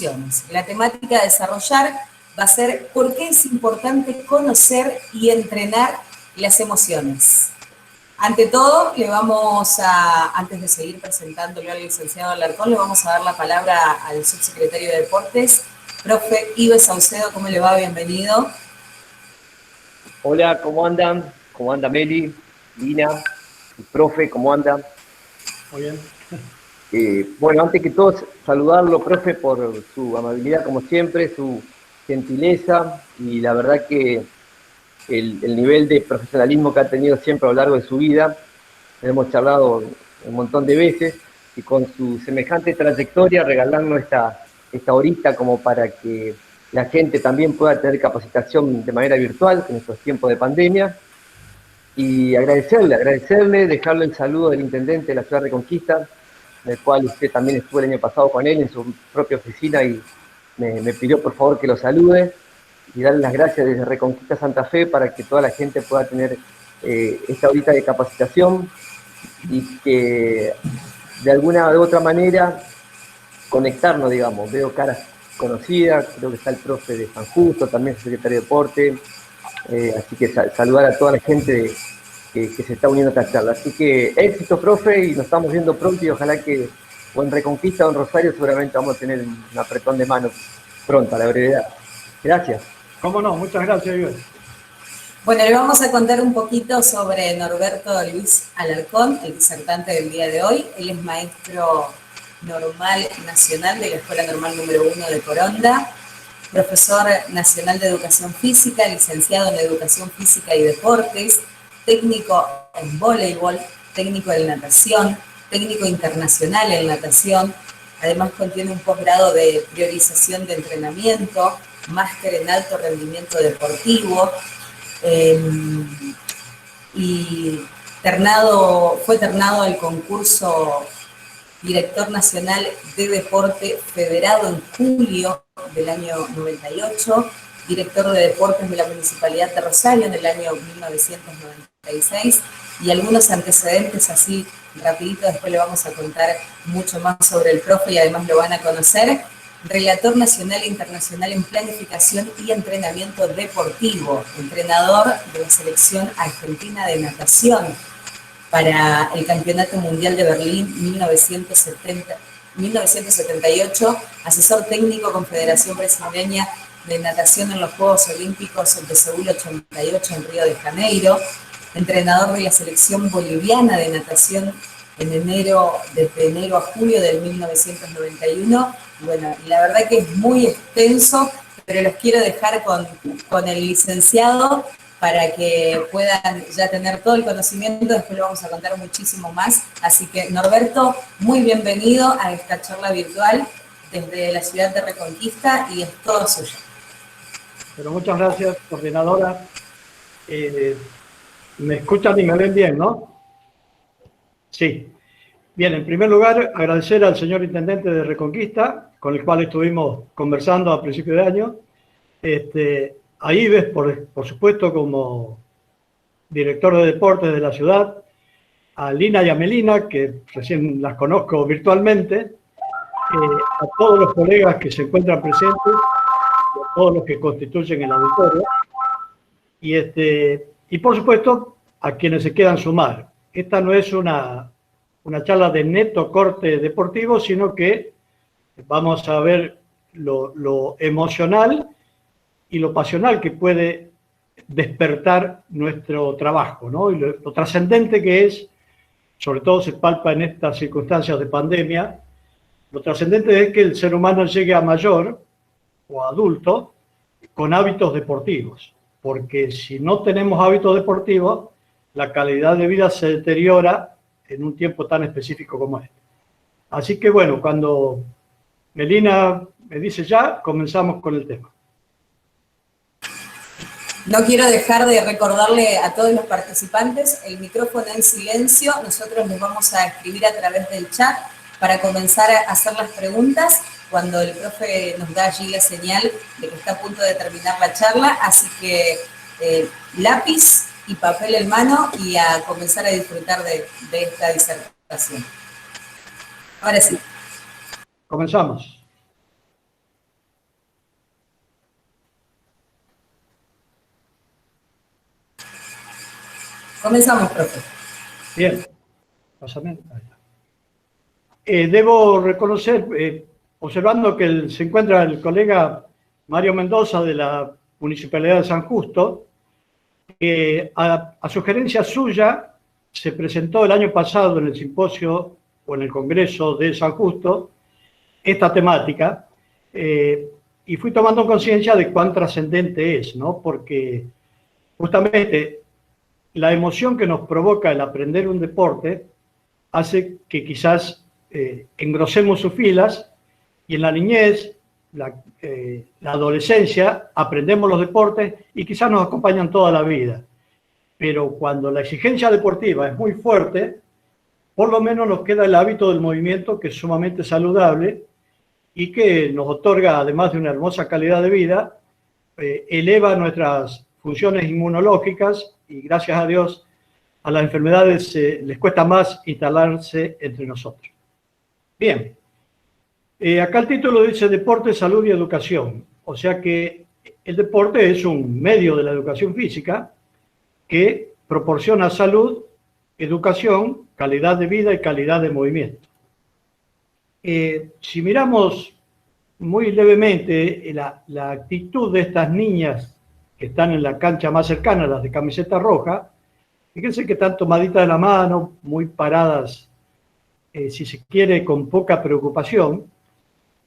emociones. La temática a desarrollar va a ser ¿por qué es importante conocer y entrenar las emociones? Ante todo, antes de seguir presentándolo al licenciado Alarcón, le vamos a dar la palabra al subsecretario de Deportes, profe Ives Saucedo. ¿Cómo le va? Bienvenido. Hola, ¿cómo andan? ¿Cómo anda Meli, Lina, el profe? ¿Cómo andan? Muy bien. Bueno, antes que todo, saludarlo, profe, por su amabilidad, como siempre, su gentileza y la verdad que el nivel de profesionalismo que ha tenido siempre a lo largo de su vida. Hemos charlado un montón de veces y con su semejante trayectoria regalarnos esta horita como para que la gente también pueda tener capacitación de manera virtual en estos tiempos de pandemia. Y agradecerle, dejarle el saludo del intendente de la ciudad de Reconquista, del cual usted también estuvo el año pasado con él en su propia oficina y me pidió por favor que lo salude y darle las gracias desde Reconquista Santa Fe para que toda la gente pueda tener esta horita de capacitación y que de alguna u otra manera conectarnos, digamos. Veo caras conocidas, creo que está el profe de San Justo, también el secretario de Deporte, así que saludar a toda la gente que se está uniendo a esta charla. Así que éxito, profe, y nos estamos viendo pronto y ojalá que o en Reconquista o en Rosario seguramente vamos a tener un apretón de manos pronto, a la brevedad. Gracias. ¿Cómo no? Muchas gracias, Iván. Bueno, le vamos a contar un poquito sobre Norberto Luis Alarcón, el disertante del día de hoy. Él es maestro normal nacional de la Escuela Normal número 1 de Coronda, profesor nacional de Educación Física, licenciado en Educación Física y Deportes, técnico en voleibol, técnico en natación, técnico internacional en natación. Además contiene un posgrado de priorización de entrenamiento, máster en alto rendimiento deportivo, y fue ternado al concurso Director Nacional de Deporte federado en julio del año 98, director de deportes de la Municipalidad de Rosario en el año 1996, y algunos antecedentes así rapidito, después le vamos a contar mucho más sobre el profe y además lo van a conocer. Relator nacional e internacional en planificación y entrenamiento deportivo, entrenador de la selección argentina de natación para el Campeonato Mundial de Berlín 1978, asesor técnico Confederación Brasileña de Natación en los Juegos Olímpicos de Seúl 88 en Río de Janeiro, entrenador de la selección boliviana de natación desde enero a julio del 1991. Bueno, la verdad que es muy extenso, pero los quiero dejar con el licenciado para que puedan ya tener todo el conocimiento. Después lo vamos a contar muchísimo más. Así que, Norberto, muy bienvenido a esta charla virtual desde la ciudad de Reconquista y es todo suyo. Pero muchas gracias, coordinadora. ¿Me escuchan y me ven bien, no? Sí. Bien, en primer lugar, agradecer al señor intendente de Reconquista, con el cual estuvimos conversando a principio de año. A Ives, por supuesto, como director de deportes de la ciudad, a Lina y a Melina, que recién las conozco virtualmente, a todos los colegas que se encuentran presentes, a todos los que constituyen el auditorio, y por supuesto, a quienes se quieran sumar. Esta no es una charla de neto corte deportivo, sino que vamos a ver lo emocional y lo pasional que puede despertar nuestro trabajo, ¿no? Y lo trascendente que es, sobre todo se palpa en estas circunstancias de pandemia, lo trascendente es que el ser humano llegue a mayor o adulto con hábitos deportivos, porque si no tenemos hábitos deportivos, la calidad de vida se deteriora en un tiempo tan específico como este. Así que bueno, cuando Melina me dice ya, comenzamos con el tema. No quiero dejar de recordarle a todos los participantes el micrófono en silencio. Nosotros les vamos a escribir a través del chat para comenzar a hacer las preguntas cuando el profe nos da allí la señal de que está a punto de terminar la charla. Así que lápiz y papel en mano y a comenzar a disfrutar de esta disertación. Ahora sí. Comenzamos. Comenzamos, profe. Bien. Pásame. Debo reconocer, observando que se encuentra el colega Mario Mendoza de la Municipalidad de San Justo, que a sugerencia suya se presentó el año pasado en el simposio o en el Congreso de San Justo esta temática, y fui tomando conciencia de cuán trascendente es, ¿no? Porque justamente la emoción que nos provoca el aprender un deporte hace que quizás engrosemos sus filas, y en la niñez, la adolescencia, aprendemos los deportes y quizás nos acompañan toda la vida. Pero cuando la exigencia deportiva es muy fuerte, por lo menos nos queda el hábito del movimiento, que es sumamente saludable y que nos otorga, además de una hermosa calidad de vida, eleva nuestras funciones inmunológicas, y gracias a Dios a las enfermedades les cuesta más instalarse entre nosotros. Bien, acá el título dice Deporte, Salud y Educación. O sea que el deporte es un medio de la educación física que proporciona salud, educación, calidad de vida y calidad de movimiento. Si miramos muy levemente la actitud de estas niñas que están en la cancha más cercana, las de camiseta roja, fíjense que están tomaditas de la mano, muy paradas, si se quiere, con poca preocupación.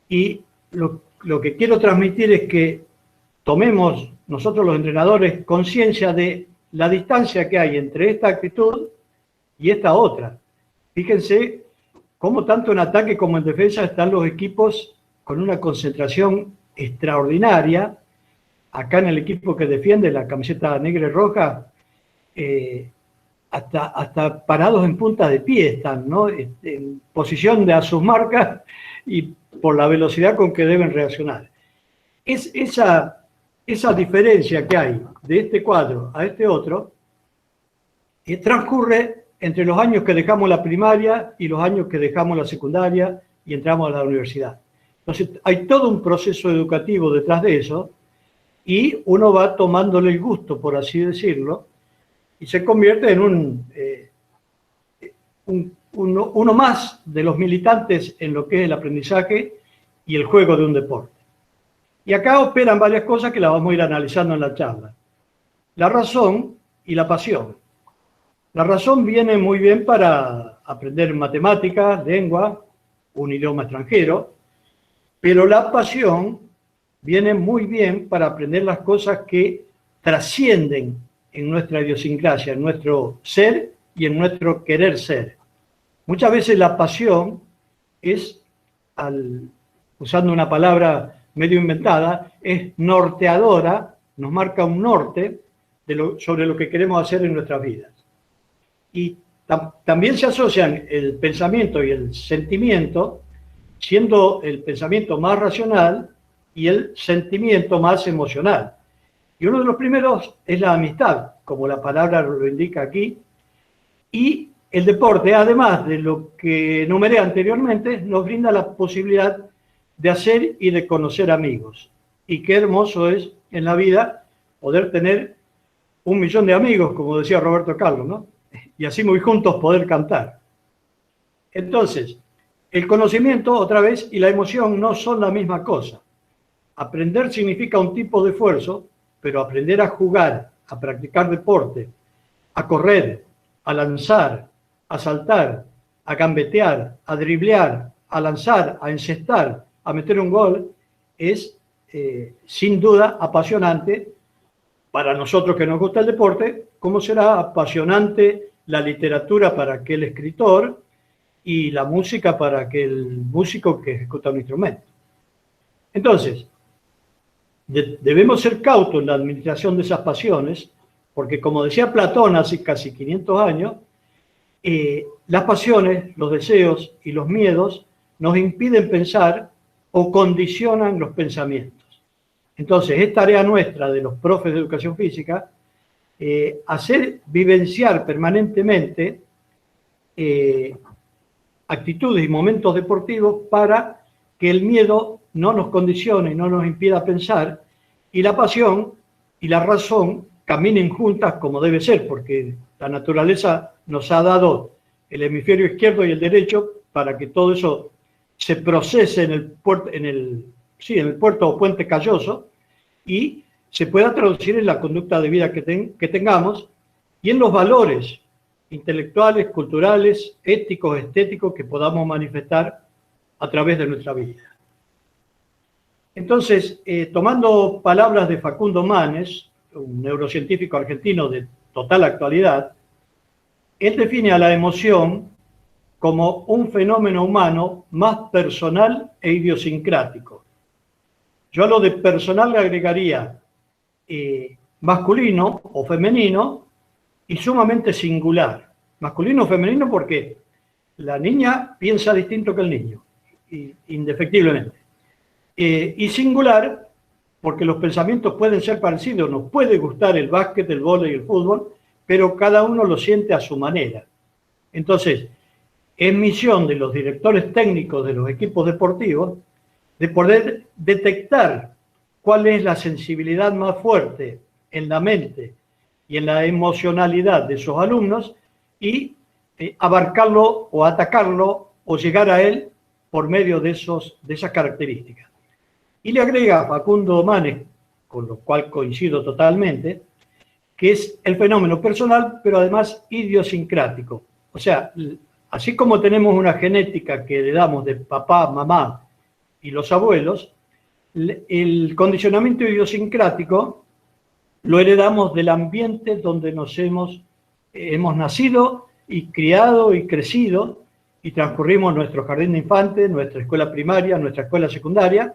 Y lo que quiero transmitir es que tomemos nosotros los entrenadores conciencia de la distancia que hay entre esta actitud y esta otra. Fíjense cómo tanto en ataque como en defensa están los equipos con una concentración extraordinaria. Acá en el equipo que defiende la camiseta negra y roja, hasta parados en punta de pie están, ¿no? En posición de a sus marcas y por la velocidad con que deben reaccionar. Esa diferencia que hay de este cuadro a este otro transcurre entre los años que dejamos la primaria y los años que dejamos la secundaria y entramos a la universidad. Entonces, hay todo un proceso educativo detrás de eso, y uno va tomándole el gusto, por así decirlo, y se convierte en uno más de los militantes en lo que es el aprendizaje y el juego de un deporte. Y acá operan varias cosas que las vamos a ir analizando en la charla. La razón y la pasión. La razón viene muy bien para aprender matemáticas, lengua, un idioma extranjero, pero la pasión viene muy bien para aprender las cosas que trascienden en nuestra idiosincrasia, en nuestro ser y en nuestro querer ser. Muchas veces la pasión es, usando una palabra medio inventada, es norteadora, nos marca un norte sobre lo que queremos hacer en nuestras vidas. Y también se asocian el pensamiento y el sentimiento, siendo el pensamiento más racional y el sentimiento más emocional. Y uno de los primeros es la amistad, como la palabra lo indica aquí, y el deporte, además de lo que enumeré anteriormente, nos brinda la posibilidad de hacer y de conocer amigos. Y qué hermoso es en la vida poder tener 1.000.000 de amigos, como decía Roberto Carlos, ¿no? Y así muy juntos poder cantar. Entonces, el conocimiento, otra vez, y la emoción no son la misma cosa. Aprender significa un tipo de esfuerzo, pero aprender a jugar, a practicar deporte, a correr, a lanzar, a saltar, a gambetear, a driblear, a lanzar, a encestar, a meter un gol, es sin duda apasionante para nosotros que nos gusta el deporte, como será apasionante la literatura para aquel escritor y la música para aquel músico que ejecuta un instrumento. Entonces, debemos ser cautos en la administración de esas pasiones, porque como decía Platón hace casi 500 años, las pasiones, los deseos y los miedos nos impiden pensar o condicionan los pensamientos. Entonces, es tarea nuestra de los profes de educación física hacer vivenciar permanentemente actitudes y momentos deportivos para que el miedo no nos condicione, no nos impida pensar, y la pasión y la razón caminen juntas como debe ser, porque la naturaleza nos ha dado el hemisferio izquierdo y el derecho para que todo eso se procese en el puerto o puente calloso y se pueda traducir en la conducta de vida que tengamos y en los valores intelectuales, culturales, éticos, estéticos que podamos manifestar a través de nuestra vida. Entonces, tomando palabras de Facundo Manes, un neurocientífico argentino de total actualidad, él define a la emoción como un fenómeno humano más personal e idiosincrático. Yo a lo de personal le agregaría masculino o femenino y sumamente singular. Masculino o femenino porque la niña piensa distinto que el niño, indefectiblemente. Y singular porque los pensamientos pueden ser parecidos. Nos puede gustar el básquet, el vóley y el fútbol, pero cada uno lo siente a su manera. Entonces, es misión de los directores técnicos de los equipos deportivos de poder detectar cuál es la sensibilidad más fuerte en la mente y en la emocionalidad de sus alumnos y abarcarlo o atacarlo o llegar a él por medio de esas características. Y le agrega Facundo Manes, con lo cual coincido totalmente, que es el fenómeno personal, pero además idiosincrático. O sea, así como tenemos una genética que heredamos de papá, mamá y los abuelos, el condicionamiento idiosincrático lo heredamos del ambiente donde hemos nacido y criado y crecido y transcurrimos nuestro jardín de infantes, nuestra escuela primaria, nuestra escuela secundaria.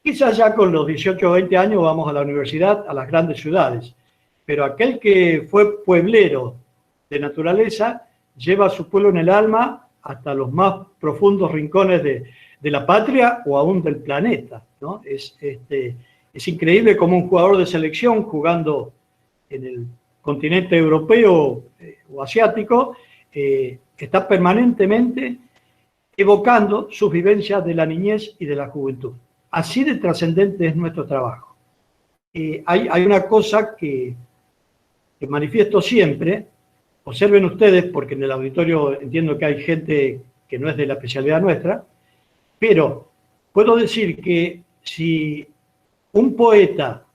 Quizás ya con los 18 o 20 años vamos a la universidad, a las grandes ciudades, pero aquel que fue pueblero de naturaleza lleva a su pueblo en el alma hasta los más profundos rincones de la patria o aún del planeta, ¿no? Es increíble cómo un jugador de selección jugando en el continente europeo o asiático está permanentemente evocando sus vivencias de la niñez y de la juventud. Así de trascendente es nuestro trabajo. Hay una cosa que manifiesto siempre. Observen ustedes, porque en el auditorio entiendo que hay gente que no es de la especialidad nuestra, pero puedo decir que si un poeta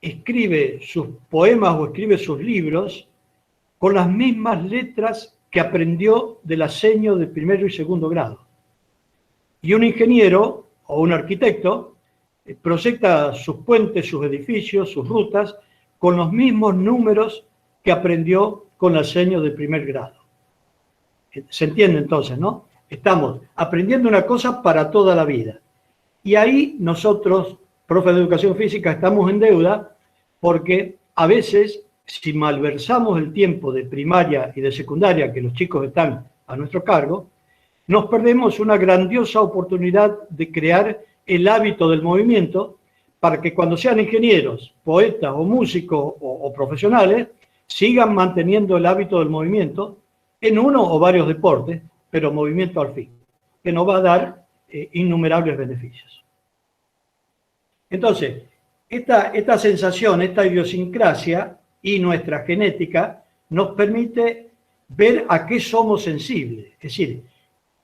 escribe sus poemas o escribe sus libros con las mismas letras que aprendió de la seño de primero y segundo grado, y un ingeniero o un arquitecto proyecta sus puentes, sus edificios, sus rutas con los mismos números que aprendió con la seño de primer grado. ¿Se entiende entonces, no? Estamos aprendiendo una cosa para toda la vida. Y ahí nosotros, profes de educación física, estamos en deuda porque a veces, si malversamos el tiempo de primaria y de secundaria que los chicos están a nuestro cargo, nos perdemos una grandiosa oportunidad de crear el hábito del movimiento para que cuando sean ingenieros, poetas o músicos o profesionales, sigan manteniendo el hábito del movimiento en uno o varios deportes, pero movimiento al fin, que nos va a dar innumerables beneficios. Entonces, esta sensación, esta idiosincrasia y nuestra genética nos permite ver a qué somos sensibles. Es decir,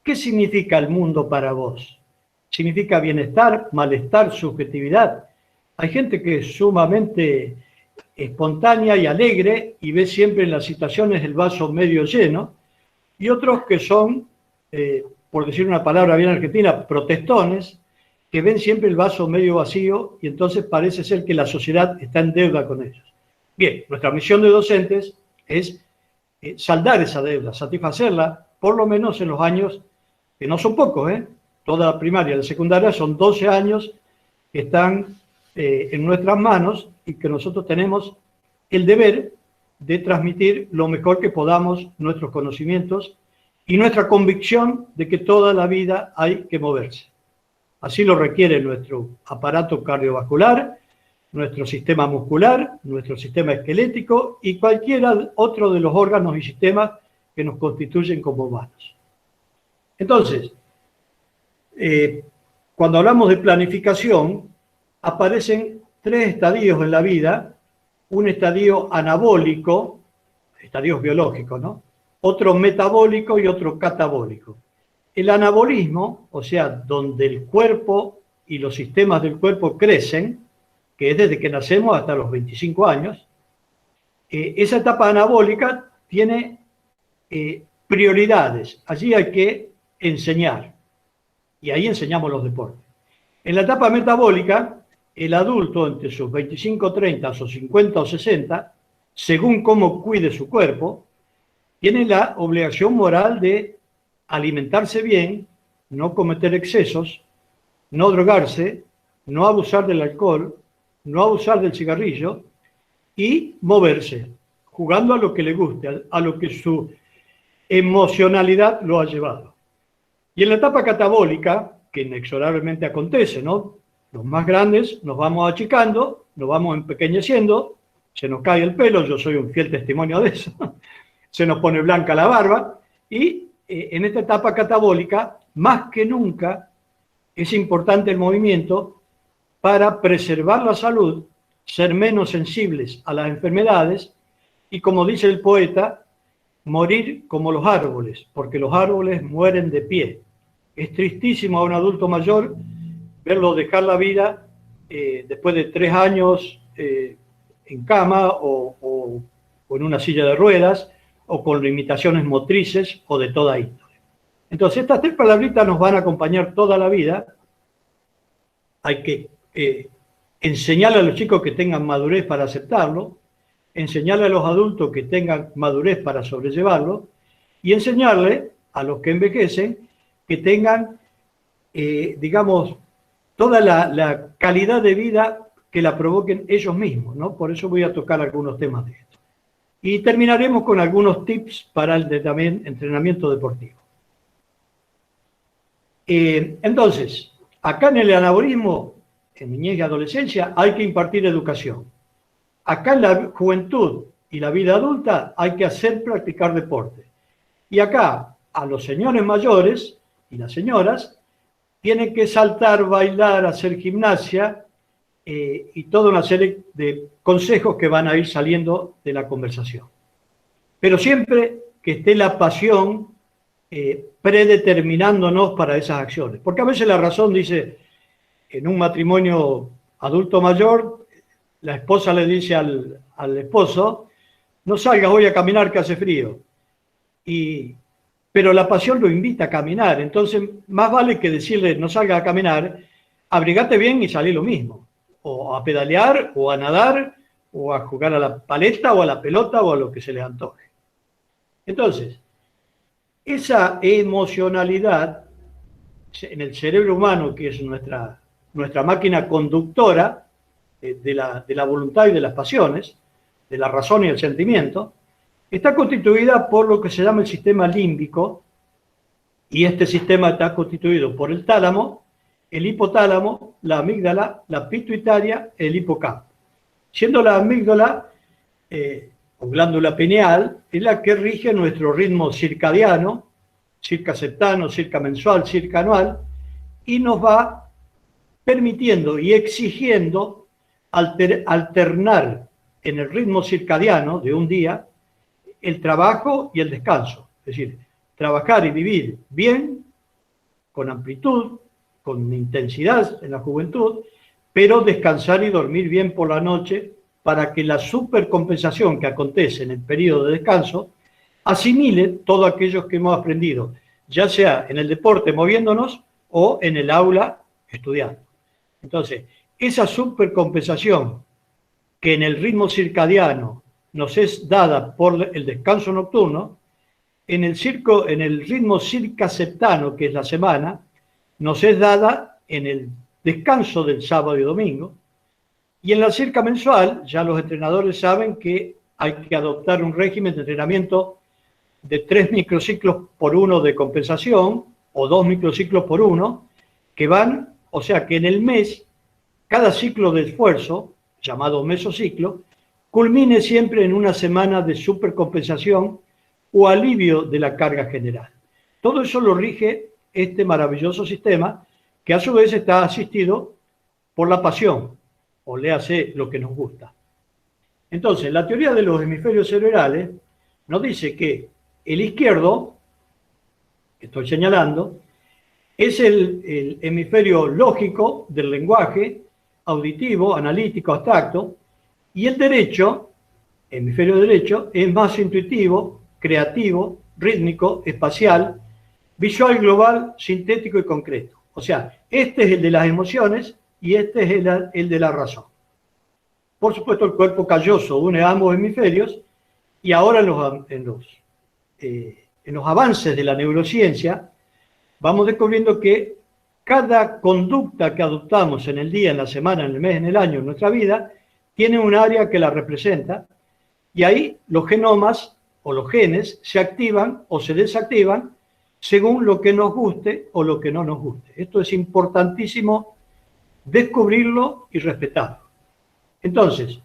¿qué significa el mundo para vos? ¿Significa bienestar, malestar, subjetividad? Hay gente que es sumamente espontánea y alegre y ve siempre en las situaciones el vaso medio lleno, y otros que son, por decir una palabra bien argentina, protestones, que ven siempre el vaso medio vacío y entonces parece ser que la sociedad está en deuda con ellos. Bien, nuestra misión de docentes es saldar esa deuda, satisfacerla, por lo menos en los años, que no son pocos, toda la primaria y la secundaria son 12 años que están en nuestras manos y que nosotros tenemos el deber de transmitir lo mejor que podamos nuestros conocimientos y nuestra convicción de que toda la vida hay que moverse. Así lo requiere nuestro aparato cardiovascular, nuestro sistema muscular, nuestro sistema esquelético y cualquiera otro de los órganos y sistemas que nos constituyen como humanos. Entonces, cuando hablamos de planificación, aparecen 3 estadios en la vida un estadio anabólico, estadios biológicos, ¿no? Otro metabólico y otro catabólico. El anabolismo, o sea, donde el cuerpo y los sistemas del cuerpo crecen, que es desde que nacemos hasta los 25 años, esa etapa anabólica tiene prioridades. Allí hay que enseñar, y ahí enseñamos los deportes. En la etapa metabólica, el adulto entre sus 25, 30 o 50 o 60, según cómo cuide su cuerpo, tiene la obligación moral de alimentarse bien, no cometer excesos, no drogarse, no abusar del alcohol, no abusar del cigarrillo y moverse, jugando a lo que le guste, a lo que su emocionalidad lo ha llevado. Y en la etapa catabólica, que inexorablemente acontece, ¿no? Los más grandes nos vamos achicando, nos vamos empequeñeciendo, se nos cae el pelo, yo soy un fiel testimonio de eso, se nos pone blanca la barba, y en esta etapa catabólica, más que nunca, es importante el movimiento para preservar la salud, ser menos sensibles a las enfermedades y, como dice el poeta, morir como los árboles, porque los árboles mueren de pie. Es tristísimo a un adulto mayor verlo dejar la vida después de 3 años en cama o en una silla de ruedas o con limitaciones motrices o de toda índole. Entonces, estas 3 palabritas nos van a acompañar toda la vida. Hay que enseñarle a los chicos que tengan madurez para aceptarlo, enseñarle a los adultos que tengan madurez para sobrellevarlo y enseñarle a los que envejecen que tengan, digamos, toda la calidad de vida que la provoquen ellos mismos, ¿no? Por eso voy a tocar algunos temas de esto. Y terminaremos con algunos tips para el entrenamiento deportivo. Entonces, acá en el anabolismo, en niñez y adolescencia, hay que impartir educación. Acá en la juventud y la vida adulta hay que hacer practicar deporte. Y acá, a los señores mayores y las señoras, tienen que saltar, bailar, hacer gimnasia y toda una serie de consejos que van a ir saliendo de la conversación. Pero siempre que esté la pasión predeterminándonos para esas acciones. Porque a veces la razón dice, en un matrimonio adulto mayor, la esposa le dice al esposo, no salgas hoy a caminar que hace frío. Pero la pasión lo invita a caminar, entonces más vale que decirle no salga a caminar, abrigate bien y salí lo mismo, o a pedalear, o a nadar, o a jugar a la paleta, o a la pelota, o a lo que se les antoje. Entonces, esa emocionalidad en el cerebro humano, que es nuestra máquina conductora de la voluntad y de las pasiones, de la razón y el sentimiento, está constituida por lo que se llama el sistema límbico, y este sistema está constituido por el tálamo, el hipotálamo, la amígdala, la pituitaria, el hipocampo. Siendo la amígdala, o glándula pineal, es la que rige nuestro ritmo circadiano, circa septano, circa mensual, circa anual, y nos va permitiendo y exigiendo alternar en el ritmo circadiano de un día el trabajo y el descanso. Es decir, trabajar y vivir bien, con amplitud, con intensidad en la juventud, pero descansar y dormir bien por la noche para que la supercompensación que acontece en el periodo de descanso asimile todo aquello que hemos aprendido, ya sea en el deporte moviéndonos o en el aula estudiando. Entonces, esa supercompensación que en el ritmo circadiano nos es dada por el descanso nocturno, en el ritmo circaseptano, que es la semana, nos es dada en el descanso del sábado y domingo, y en la circa mensual, ya los entrenadores saben que hay que adoptar un régimen de entrenamiento de 3 microciclos por 1 de compensación, o 2 microciclos por 1, que van, o sea que en el mes, cada ciclo de esfuerzo, llamado mesociclo, culmine siempre en una semana de supercompensación o alivio de la carga general. Todo eso lo rige este maravilloso sistema, que a su vez está asistido por la pasión, o léase lo que nos gusta. Entonces, la teoría de los hemisferios cerebrales nos dice que el izquierdo, que estoy señalando, es el hemisferio lógico del lenguaje, auditivo, analítico, abstracto, y el derecho, hemisferio derecho, es más intuitivo, creativo, rítmico, espacial, visual, global, sintético y concreto. O sea, este es el de las emociones y este es el de la razón. Por supuesto, el cuerpo calloso une ambos hemisferios y ahora en los avances de la neurociencia vamos descubriendo que cada conducta que adoptamos en el día, en la semana, en el mes, en el año, en nuestra vida, tiene un área que la representa y ahí los genomas o los genes se activan o se desactivan según lo que nos guste o lo que no nos guste. Esto es importantísimo descubrirlo y respetarlo. Entonces,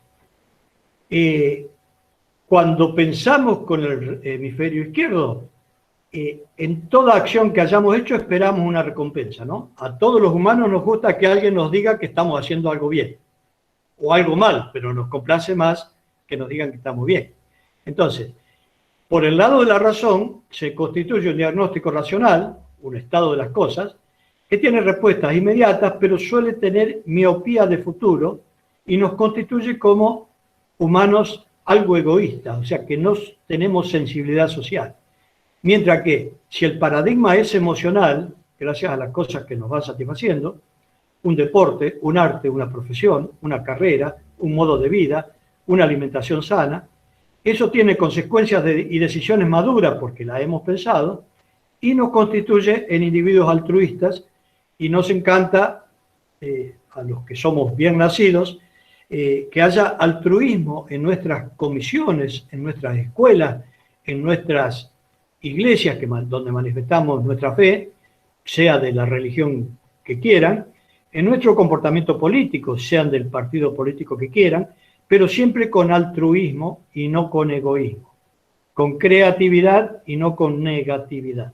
cuando pensamos con el hemisferio izquierdo, en toda acción que hayamos hecho esperamos una recompensa, ¿no? A todos los humanos nos gusta que alguien nos diga que estamos haciendo algo bien o algo mal, pero nos complace más que nos digan que estamos bien. Entonces, por el lado de la razón se constituye un diagnóstico racional, un estado de las cosas, que tiene respuestas inmediatas, pero suele tener miopía de futuro y nos constituye como humanos algo egoístas, o sea que no tenemos sensibilidad social. Mientras que si el paradigma es emocional, gracias a las cosas que nos van satisfaciendo, un deporte, un arte, una profesión, una carrera, un modo de vida, una alimentación sana, eso tiene consecuencias y decisiones maduras porque las hemos pensado y nos constituye en individuos altruistas y nos encanta, a los que somos bien nacidos, que haya altruismo en nuestras comisiones, en nuestras escuelas, en nuestras iglesias donde manifestamos nuestra fe, sea de la religión que quieran, en nuestro comportamiento político, sean del partido político que quieran, pero siempre con altruismo y no con egoísmo, con creatividad y no con negatividad.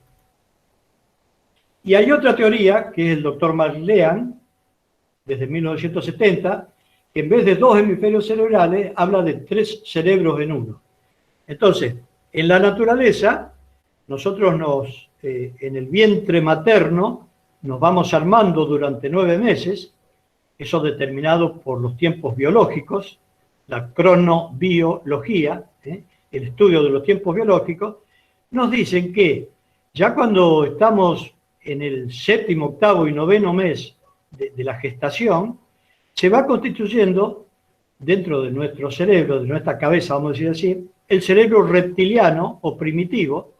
Y hay otra teoría, que es el doctor Marlean, desde 1970, que en vez de 2 hemisferios cerebrales, habla de 3 cerebros en uno. Entonces, en la naturaleza, nosotros en el vientre materno, nos vamos armando durante 9 meses, eso determinado por los tiempos biológicos, la cronobiología, el estudio de los tiempos biológicos, nos dicen que ya cuando estamos en el 7º, 8º y 9º mes de la gestación, se va constituyendo dentro de nuestro cerebro, de nuestra cabeza, vamos a decir así, el cerebro reptiliano o primitivo,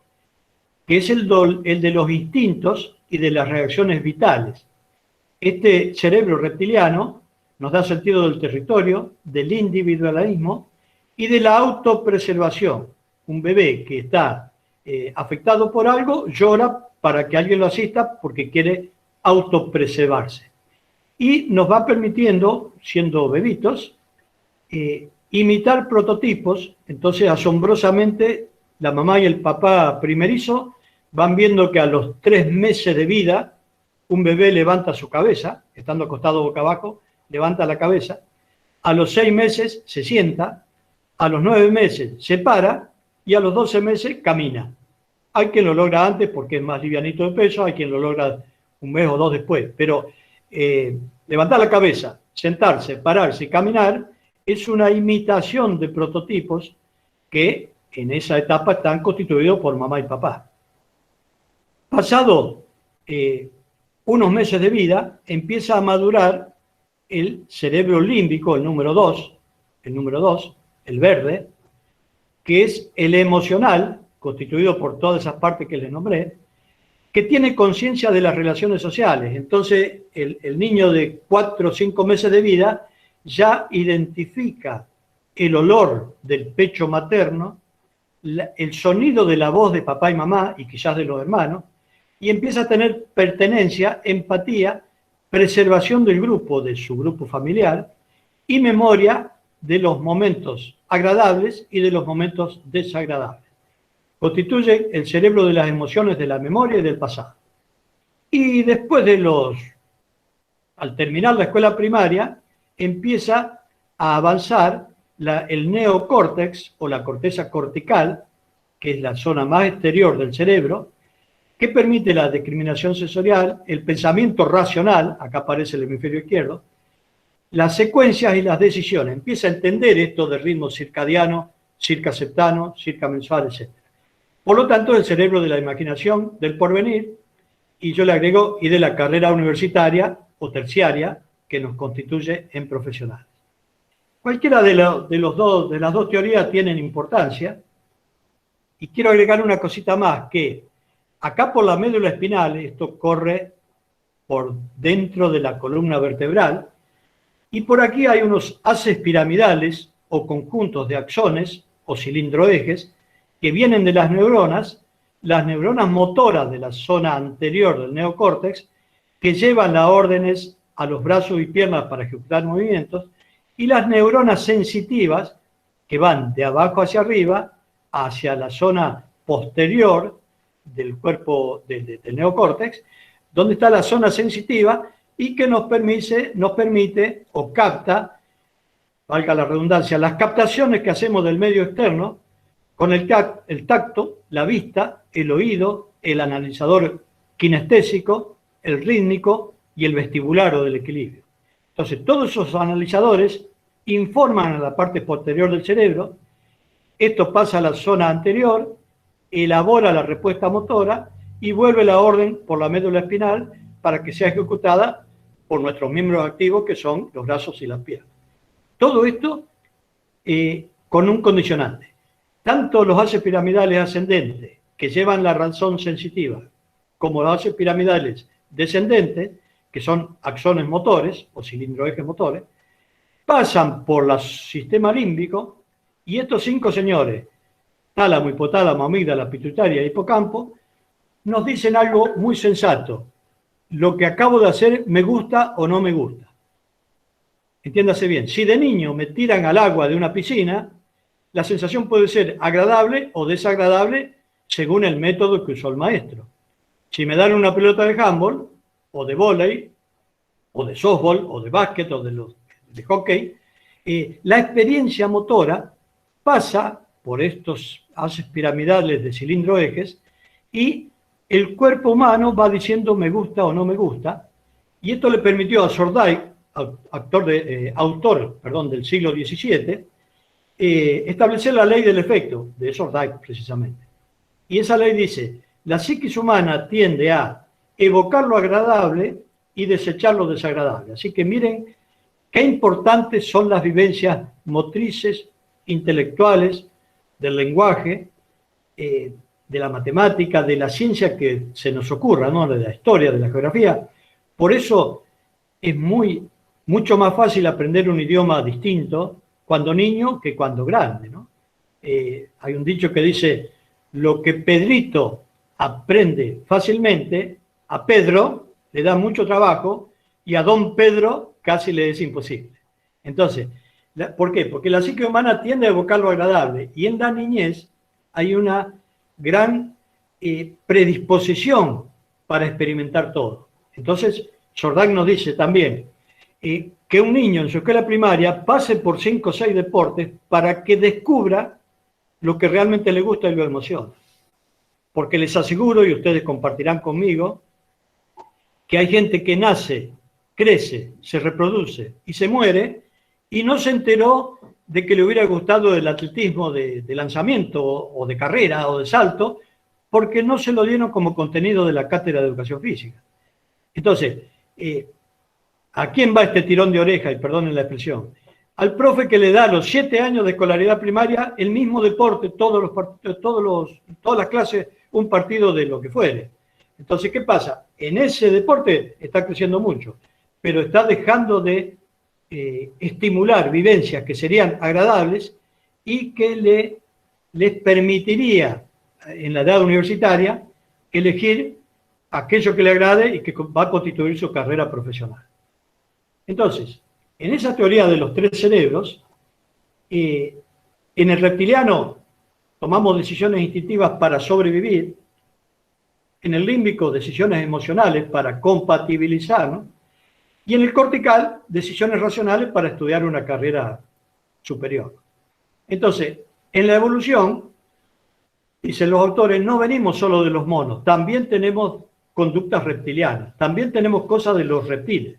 que es el de los instintos y de las reacciones vitales. Este cerebro reptiliano nos da sentido del territorio, del individualismo y de la autopreservación. Un bebé que está afectado por algo llora para que alguien lo asista porque quiere autopreservarse. Y nos va permitiendo, siendo bebitos, imitar prototipos. Entonces, asombrosamente, la mamá y el papá primerizo van viendo que a los 3 meses de vida un bebé levanta su cabeza, estando acostado boca abajo, levanta la cabeza, a los 6 meses se sienta, a los 9 meses se para y a los 12 meses camina. Hay quien lo logra antes porque es más livianito de peso, hay quien lo logra 1 mes o 2 después, pero levantar la cabeza, sentarse, pararse y caminar es una imitación de prototipos que en esa etapa están constituidos por mamá y papá. Pasado unos meses de vida, empieza a madurar el cerebro límbico, el número 2, el verde, que es el emocional, constituido por todas esas partes que les nombré, que tiene conciencia de las relaciones sociales. Entonces, el niño de 4 o 5 meses de vida ya identifica el olor del pecho materno, el sonido de la voz de papá y mamá, y quizás de los hermanos, y empieza a tener pertenencia, empatía, preservación del grupo, de su grupo familiar, y memoria de los momentos agradables y de los momentos desagradables. Constituye el cerebro de las emociones, de la memoria y del pasado. Y después al terminar la escuela primaria, empieza a avanzar el neocórtex o la corteza cortical, que es la zona más exterior del cerebro, que permite la discriminación sensorial, el pensamiento racional, acá aparece el hemisferio izquierdo, las secuencias y las decisiones. Empieza a entender esto de ritmo circadiano, circaseptano, circamensual, etc. Por lo tanto, el cerebro de la imaginación, del porvenir, y yo le agrego, y de la carrera universitaria o terciaria que nos constituye en profesionales. Cualquiera de las dos teorías tienen importancia, y quiero agregar una cosita más, que acá por la médula espinal, esto corre por dentro de la columna vertebral, y por aquí hay unos haces piramidales o conjuntos de axones o cilindroejes que vienen de las neuronas motoras de la zona anterior del neocórtex, que llevan las órdenes a los brazos y piernas para ejecutar movimientos, y las neuronas sensitivas que van de abajo hacia arriba, hacia la zona posterior del cuerpo del neocórtex, donde está la zona sensitiva y que nos permite o capta, valga la redundancia, las captaciones que hacemos del medio externo con el tacto, la vista, el oído, el analizador kinestésico, el rítmico y el vestibular o del equilibrio. Entonces, todos esos analizadores informan a la parte posterior del cerebro, esto pasa a la zona anterior, elabora la respuesta motora y vuelve la orden por la médula espinal para que sea ejecutada por nuestros miembros activos, que son los brazos y las piernas. Todo esto con un condicionante. Tanto los haces piramidales ascendentes, que llevan la razón sensitiva, como los haces piramidales descendentes, que son axones motores o cilindroejes motores, pasan por el sistema límbico, y estos 5 señores, tálamo, hipotálamo, amígdala, pituitaria y hipocampo, nos dicen algo muy sensato. Lo que acabo de hacer me gusta o no me gusta. Entiéndase bien, si de niño me tiran al agua de una piscina, la sensación puede ser agradable o desagradable según el método que usó el maestro. Si me dan una pelota de handball, o de vóley, o de softball, o de básquet, o de hockey, la experiencia motora pasa por estos haces piramidales de cilindroejes y el cuerpo humano va diciendo me gusta o no me gusta, y esto le permitió a Thorndike, autor del siglo XVII, establecer la ley del efecto, de Thorndike precisamente. Y esa ley dice, la psiquis humana tiende a evocar lo agradable y desechar lo desagradable. Así que miren qué importantes son las vivencias motrices, intelectuales, del lenguaje, de la matemática, de la ciencia que se nos ocurra, ¿no? De la historia, de la geografía. Por eso es mucho más fácil aprender un idioma distinto cuando niño que cuando grande, ¿no? Hay un dicho que dice, lo que Pedrito aprende fácilmente, a Pedro le da mucho trabajo y a don Pedro casi le es imposible. Entonces, ¿por qué? Porque la psique humana tiende a evocar lo agradable y en la niñez hay una gran predisposición para experimentar todo. Entonces, Thorndike nos dice también que un niño en su escuela primaria pase por 5 o 6 deportes para que descubra lo que realmente le gusta y lo emociona. Porque les aseguro, y ustedes compartirán conmigo, que hay gente que nace, crece, se reproduce y se muere y no se enteró de que le hubiera gustado el atletismo de lanzamiento o de carrera o de salto, porque no se lo dieron como contenido de la cátedra de educación física. Entonces, ¿a quién va este tirón de oreja? Y perdonen la expresión. Al profe que le da a los 7 años de escolaridad primaria el mismo deporte, todas las clases, un partido de lo que fuere. Entonces, ¿qué pasa? En ese deporte está creciendo mucho, pero está dejando de estimular vivencias que serían agradables y que les permitiría en la edad universitaria elegir aquello que le agrade y que va a constituir su carrera profesional. Entonces, en esa teoría de los 3 cerebros, en el reptiliano tomamos decisiones instintivas para sobrevivir, en el límbico decisiones emocionales para compatibilizarnos, y en el cortical decisiones racionales para estudiar una carrera superior. Entonces, en la evolución, dicen los autores, no venimos solo de los monos, también tenemos conductas reptilianas, también tenemos cosas de los reptiles.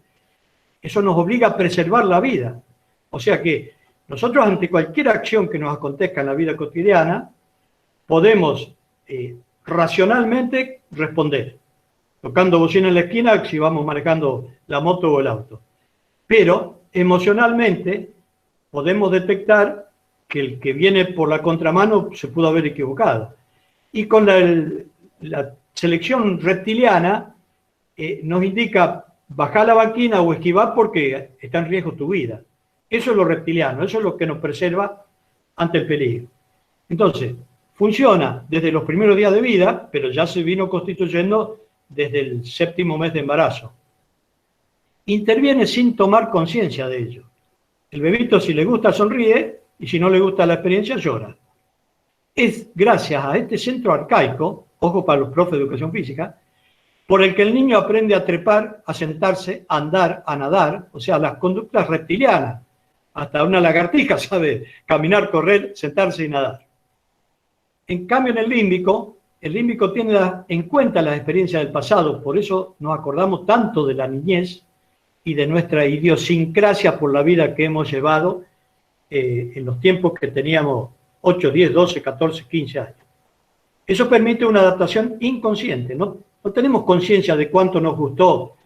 Eso nos obliga a preservar la vida. O sea que nosotros ante cualquier acción que nos acontezca en la vida cotidiana, podemos racionalmente responder, tocando bocina en la esquina si vamos manejando la moto o el auto. Pero emocionalmente podemos detectar que el que viene por la contramano se pudo haber equivocado. Y con la selección reptiliana nos indica bajar la banquina o esquivar porque está en riesgo tu vida. Eso es lo reptiliano, eso es lo que nos preserva ante el peligro. Entonces, funciona desde los primeros días de vida, pero ya se vino constituyendo desde el 7º mes de embarazo. Interviene sin tomar conciencia de ello. El bebito, si le gusta, sonríe, y si no le gusta la experiencia, llora. Es gracias a este centro arcaico, ojo para los profes de educación física, por el que el niño aprende a trepar, a sentarse, a andar, a nadar, o sea, las conductas reptilianas. Hasta una lagartija sabe caminar, correr, sentarse y nadar. En cambio, en el límbico tiene en cuenta las experiencias del pasado, por eso nos acordamos tanto de la niñez y de nuestra idiosincrasia por la vida que hemos llevado en los tiempos que teníamos 8, 10, 12, 14, 15 años. Eso permite una adaptación inconsciente, ¿no? No tenemos conciencia de cuánto nos gustó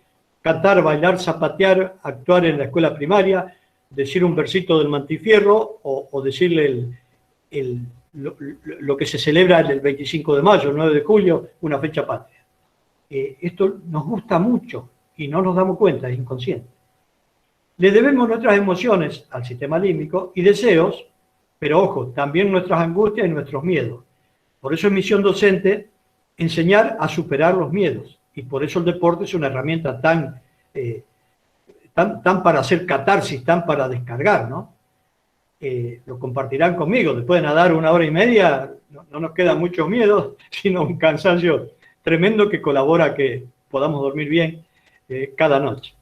cantar, bailar, zapatear, actuar en la escuela primaria, decir un versito del Mantifierro o decirle lo que se celebra el 25 de mayo, el 9 de julio, una fecha patria. Esto nos gusta mucho y no nos damos cuenta, es inconsciente. Le debemos nuestras emociones al sistema límbico y deseos, pero ojo, también nuestras angustias y nuestros miedos. Por eso es misión docente enseñar a superar los miedos. Y por eso el deporte es una herramienta tan para hacer catarsis, tan para descargar, ¿no? Lo compartirán conmigo. Después de nadar 1 hora y media, no nos quedan muchos miedos, sino un cansancio tremendo que colabora a que podamos dormir bien cada noche.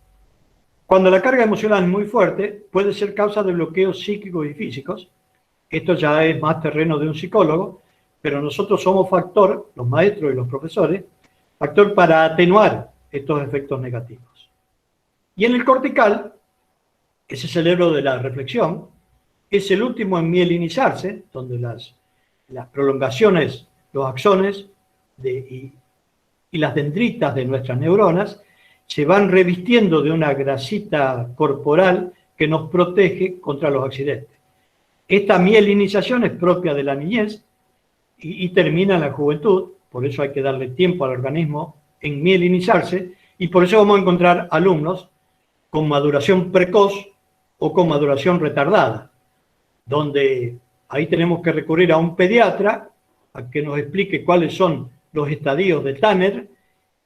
Cuando la carga emocional es muy fuerte, puede ser causa de bloqueos psíquicos y físicos. Esto ya es más terreno de un psicólogo, pero nosotros somos factor, los maestros y los profesores, factor para atenuar estos efectos negativos. Y en el cortical, ese cerebro de la reflexión, es el último en mielinizarse, donde las prolongaciones, los axones y las dendritas de nuestras neuronas se van revistiendo de una grasita corporal que nos protege contra los accidentes. Esta mielinización es propia de la niñez y termina en la juventud, por eso hay que darle tiempo al organismo en mielinizarse, y por eso vamos a encontrar alumnos con maduración precoz o con maduración retardada, donde ahí tenemos que recurrir a un pediatra a que nos explique cuáles son los estadios de Tanner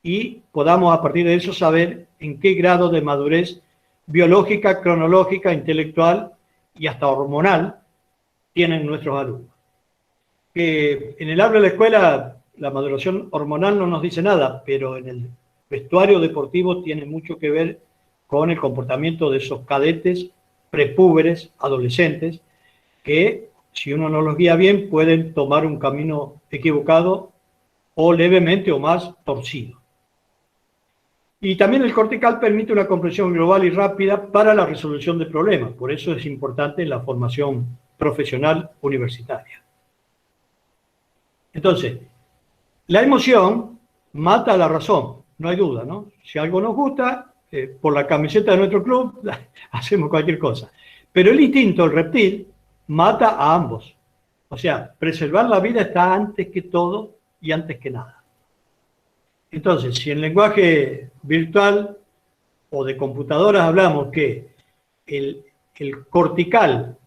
y podamos a partir de eso saber en qué grado de madurez biológica, cronológica, intelectual y hasta hormonal tienen nuestros alumnos. Que en el aula de la escuela la maduración hormonal no nos dice nada, pero en el vestuario deportivo tiene mucho que ver con el comportamiento de esos cadetes, prepúberes, adolescentes, que si uno no los guía bien pueden tomar un camino equivocado o levemente o más torcido. Y también el cortical permite una comprensión global y rápida para la resolución de problemas, por eso es importante la formación profesional universitaria. Entonces, la emoción mata a la razón, no hay duda, ¿no? Si algo nos gusta, por la camiseta de nuestro club, hacemos cualquier cosa. Pero el instinto, el reptil, mata a ambos. O sea, preservar la vida está antes que todo y antes que nada. Entonces, si en lenguaje virtual o de computadoras hablamos que el cortical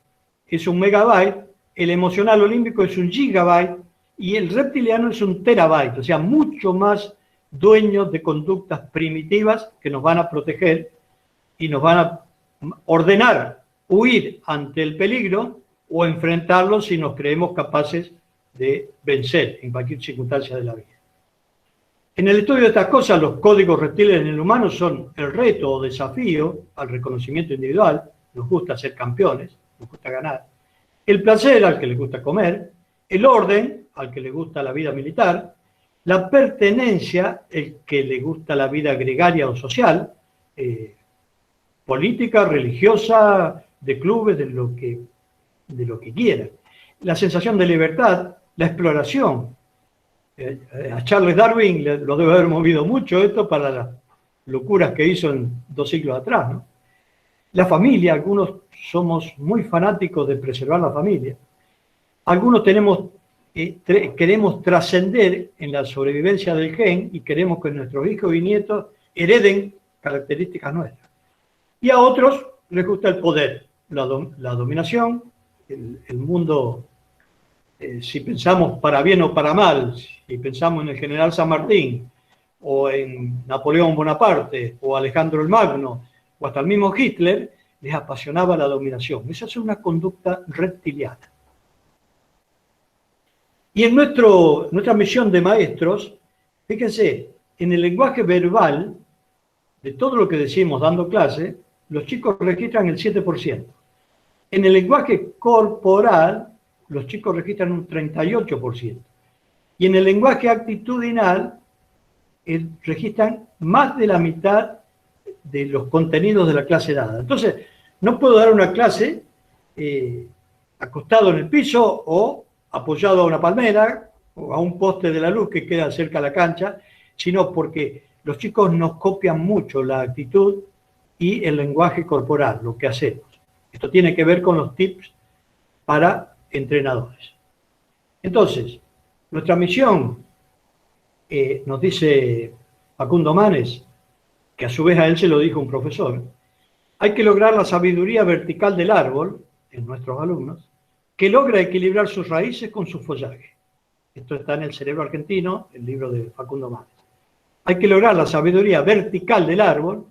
es 1 megabyte, el emocional o límbico es 1 gigabyte y el reptiliano es 1 terabyte, o sea, mucho más dueños de conductas primitivas que nos van a proteger y nos van a ordenar huir ante el peligro o enfrentarlo si nos creemos capaces de vencer en cualquier circunstancia de la vida. En el estudio de estas cosas, los códigos reptiles en el humano son el reto o desafío al reconocimiento individual, nos gusta ser campeones, nos gusta ganar, el placer al que le gusta comer, el orden al que le gusta la vida militar, la pertenencia, el que le gusta la vida gregaria o social, política, religiosa, de clubes, de lo que quiera. La sensación de libertad, la exploración. A Charles Darwin lo debe haber movido mucho esto para las locuras que hizo en 2 siglos atrás, ¿no? La familia, algunos somos muy fanáticos de preservar la familia. Algunos queremos trascender en la sobrevivencia del gen y queremos que nuestros hijos y nietos hereden características nuestras. Y a otros les gusta el poder, la dominación, el mundo, si pensamos para bien o para mal, si pensamos en el general San Martín, o en Napoleón Bonaparte, o Alejandro el Magno, o hasta el mismo Hitler, les apasionaba la dominación. Esa es una conducta reptiliana. Y en nuestra misión de maestros, fíjense, en el lenguaje verbal, de todo lo que decimos dando clase, los chicos registran el 7%. En el lenguaje corporal, los chicos registran un 38%. Y en el lenguaje actitudinal, registran más de la mitad de los contenidos de la clase dada. Entonces, no puedo dar una clase acostado en el piso o apoyado a una palmera o a un poste de la luz que queda cerca de la cancha, sino porque los chicos nos copian mucho la actitud y el lenguaje corporal, lo que hacemos. Esto tiene que ver con los tips para entrenadores. Entonces, nuestra misión, nos dice Facundo Manes, que a su vez a él se lo dijo un profesor, hay que lograr la sabiduría vertical del árbol, en nuestros alumnos, que logra equilibrar sus raíces con su follaje. Esto está en El cerebro argentino, el libro de Facundo Manes. Hay que lograr la sabiduría vertical del árbol,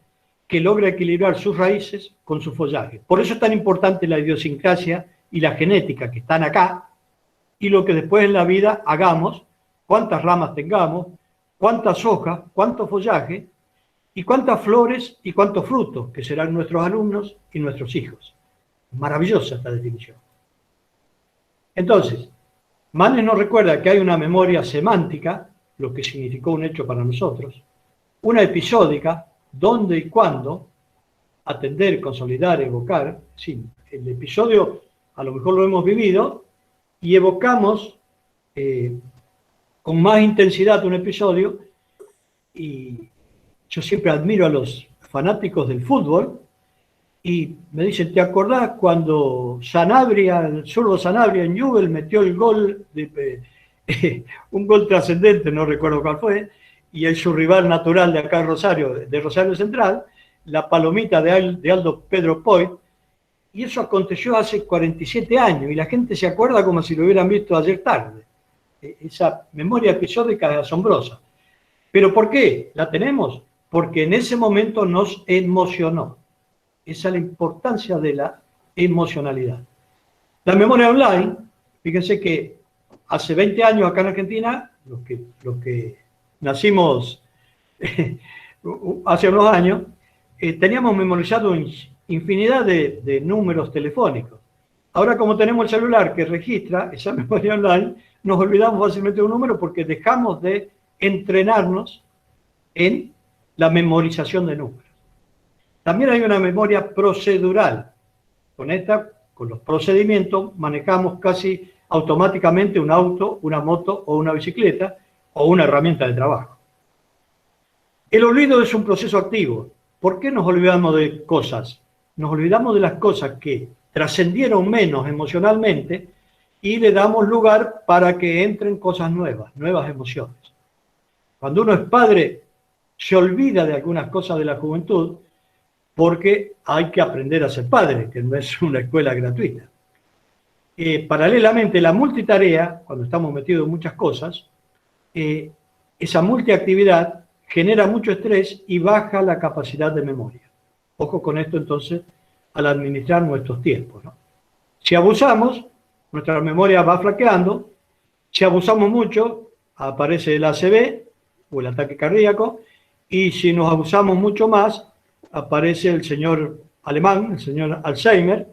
que logra equilibrar sus raíces con su follaje. Por eso es tan importante la idiosincrasia y la genética que están acá, y lo que después en la vida hagamos, cuántas ramas tengamos, cuántas hojas, cuánto follaje, y cuántas flores y cuántos frutos, que serán nuestros alumnos y nuestros hijos. Maravillosa esta definición. Entonces, Manes nos recuerda que hay una memoria semántica, lo que significó un hecho para nosotros, una episódica, dónde y cuándo, atender, consolidar, evocar. Sí, el episodio a lo mejor lo hemos vivido y evocamos con más intensidad un episodio, y yo siempre admiro a los fanáticos del fútbol y me dicen, ¿te acordás cuando Sanabria, el zurdo Sanabria en Newell's metió el gol, un gol trascendente, no recuerdo cuál fue, y su rival natural de acá de Rosario Central, la palomita de Aldo Pedro Poit, y eso aconteció hace 47 años, y la gente se acuerda como si lo hubieran visto ayer tarde. Esa memoria episódica es asombrosa. ¿Pero por qué la tenemos? Porque en ese momento nos emocionó. Esa es la importancia de la emocionalidad. La memoria online, fíjense que hace 20 años acá en Argentina, los que nacimos hace unos años, teníamos memorizado infinidad de números telefónicos. Ahora, como tenemos el celular que registra esa memoria online, nos olvidamos fácilmente de un número porque dejamos de entrenarnos en la memorización de números. También hay una memoria procedural. Con los procedimientos, manejamos casi automáticamente un auto, una moto o una bicicleta o una herramienta de trabajo. El olvido es un proceso activo. ¿Por qué nos olvidamos de cosas? Nos olvidamos de las cosas que trascendieron menos emocionalmente y le damos lugar para que entren cosas nuevas, nuevas emociones. Cuando uno es padre, se olvida de algunas cosas de la juventud porque hay que aprender a ser padre, que no es una escuela gratuita. Paralelamente, la multitarea, cuando estamos metidos en muchas cosas, esa multiactividad genera mucho estrés y baja la capacidad de memoria. Ojo con esto, entonces, al administrar nuestros tiempos, ¿no? Si abusamos, nuestra memoria va flaqueando. Si abusamos mucho, aparece el ACV o el ataque cardíaco. Y si nos abusamos mucho más, aparece el señor alemán, el señor Alzheimer,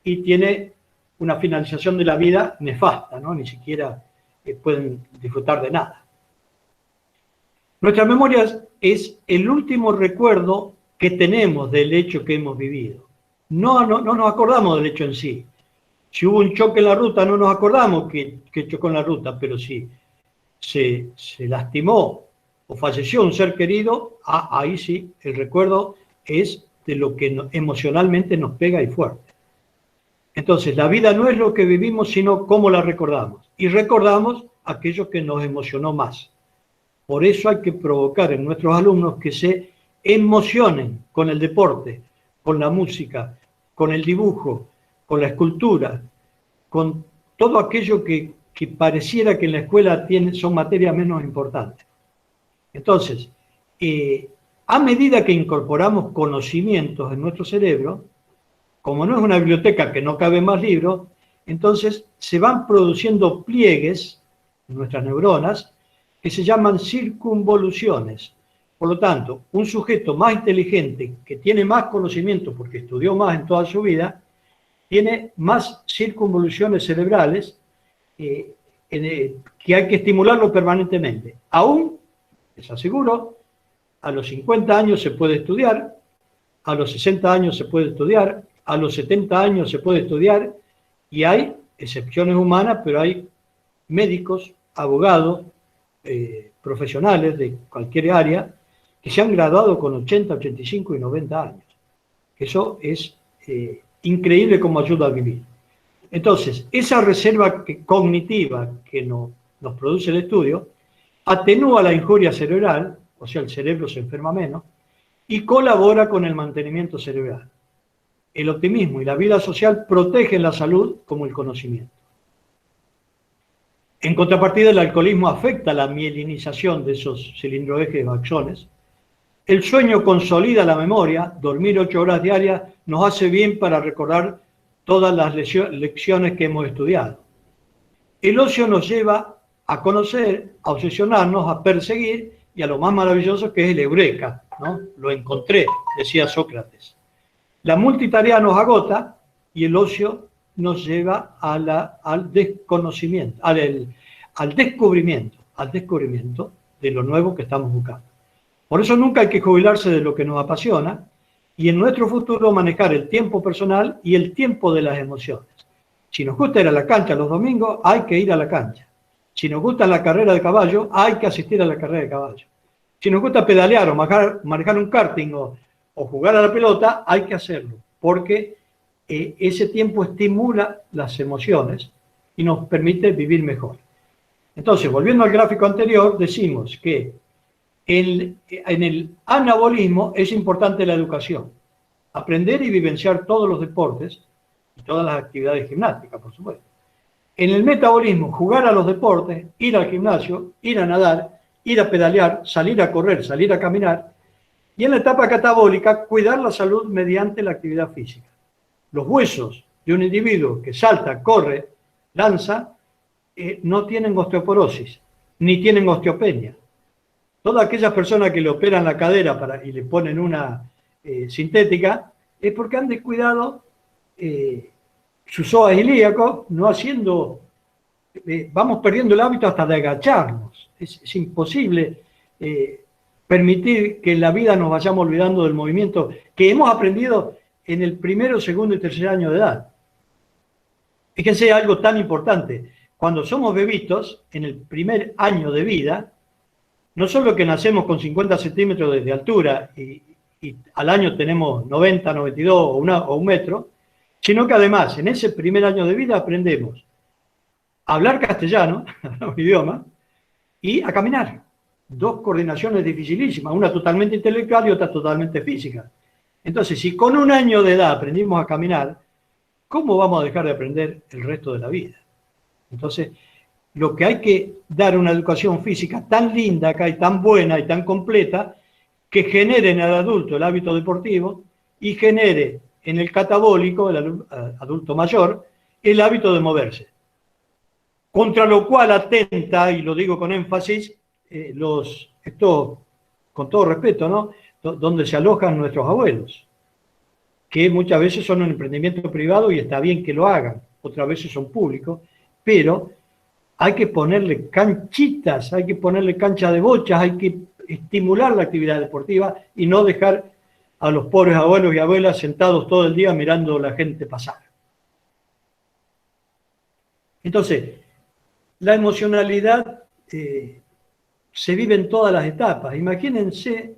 y tiene una finalización de la vida nefasta, ¿no? Ni siquiera pueden disfrutar de nada. Nuestra memoria es el último recuerdo que tenemos del hecho que hemos vivido. No nos acordamos del hecho en sí. Si hubo un choque en la ruta, no nos acordamos que chocó en la ruta, pero si se lastimó o falleció un ser querido, ahí sí, el recuerdo es de lo que emocionalmente nos pega y fuerte. Entonces, la vida no es lo que vivimos, sino cómo la recordamos. Y recordamos aquello que nos emocionó más. Por eso hay que provocar en nuestros alumnos que se emocionen con el deporte, con la música, con el dibujo, con la escultura, con todo aquello que pareciera que en la escuela son materias menos importantes. Entonces, a medida que incorporamos conocimientos en nuestro cerebro, como no es una biblioteca que no cabe más libros, entonces se van produciendo pliegues en nuestras neuronas que se llaman circunvoluciones. Por lo tanto, un sujeto más inteligente, que tiene más conocimiento porque estudió más en toda su vida, tiene más circunvoluciones cerebrales que hay que estimularlo permanentemente. Aún, les aseguro, a los 50 años se puede estudiar, a los 60 años se puede estudiar, a los 70 años se puede estudiar, y hay excepciones humanas, pero hay médicos, abogados, profesionales de cualquier área, que se han graduado con 80, 85 y 90 años. Eso es increíble cómo ayuda a vivir. Entonces, esa reserva cognitiva que nos produce el estudio atenúa la injuria cerebral, o sea, el cerebro se enferma menos, y colabora con el mantenimiento cerebral. El optimismo y la vida social protegen la salud como el conocimiento. En contrapartida, el alcoholismo afecta la mielinización de esos cilindroejes o axones. El sueño consolida la memoria. Dormir 8 horas diarias nos hace bien para recordar todas las lecciones que hemos estudiado. El ocio nos lleva a conocer, a obsesionarnos, a perseguir, y a lo más maravilloso que es el eureka, ¿no? Lo encontré, decía Sócrates. La multitarea nos agota y el ocio nos lleva al desconocimiento, al descubrimiento de lo nuevo que estamos buscando. Por eso nunca hay que jubilarse de lo que nos apasiona y en nuestro futuro manejar el tiempo personal y el tiempo de las emociones. Si nos gusta ir a la cancha los domingos, hay que ir a la cancha. Si nos gusta la carrera de caballo, hay que asistir a la carrera de caballo. Si nos gusta pedalear o manejar un karting o jugar a la pelota, hay que hacerlo, porque ese tiempo estimula las emociones y nos permite vivir mejor. Entonces, volviendo al gráfico anterior, decimos que en el anabolismo es importante la educación. Aprender y vivenciar todos los deportes y todas las actividades gimnásticas, por supuesto. En el metabolismo, jugar a los deportes, ir al gimnasio, ir a nadar, ir a pedalear, salir a correr, salir a caminar. Y en la etapa catabólica, cuidar la salud mediante la actividad física. Los huesos de un individuo que salta, corre, lanza, no tienen osteoporosis, ni tienen osteopenia. Todas aquellas personas que le operan la cadera y le ponen una sintética, es porque han descuidado sus psoas ilíacos, no haciendo, vamos perdiendo el hábito hasta de agacharnos. Es imposible permitir que en la vida nos vayamos olvidando del movimiento que hemos aprendido en el primero, segundo y tercer año de edad. Fíjense algo tan importante. Cuando somos bebitos, en el primer año de vida, no solo que nacemos con 50 centímetros de altura y al año tenemos 90, 92 o un metro, sino que además en ese primer año de vida aprendemos a hablar castellano, un idioma, y a caminar. Dos coordinaciones dificilísimas, una totalmente intelectual y otra totalmente física. Entonces, si con 1 año de edad aprendimos a caminar, ¿cómo vamos a dejar de aprender el resto de la vida? Entonces, lo que hay que dar una educación física tan linda acá y tan buena y tan completa, que genere en el adulto el hábito deportivo y genere en el catabólico, el adulto mayor, el hábito de moverse. Contra lo cual atenta, y lo digo con énfasis, esto con todo respeto, ¿no? Donde se alojan nuestros abuelos, que muchas veces son un emprendimiento privado y está bien que lo hagan, otras veces son públicos, pero hay que ponerle canchitas, hay que ponerle cancha de bochas, hay que estimular la actividad deportiva y no dejar a los pobres abuelos y abuelas sentados todo el día mirando a la gente pasar. Entonces, la emocionalidad se vive en todas las etapas. Imagínense,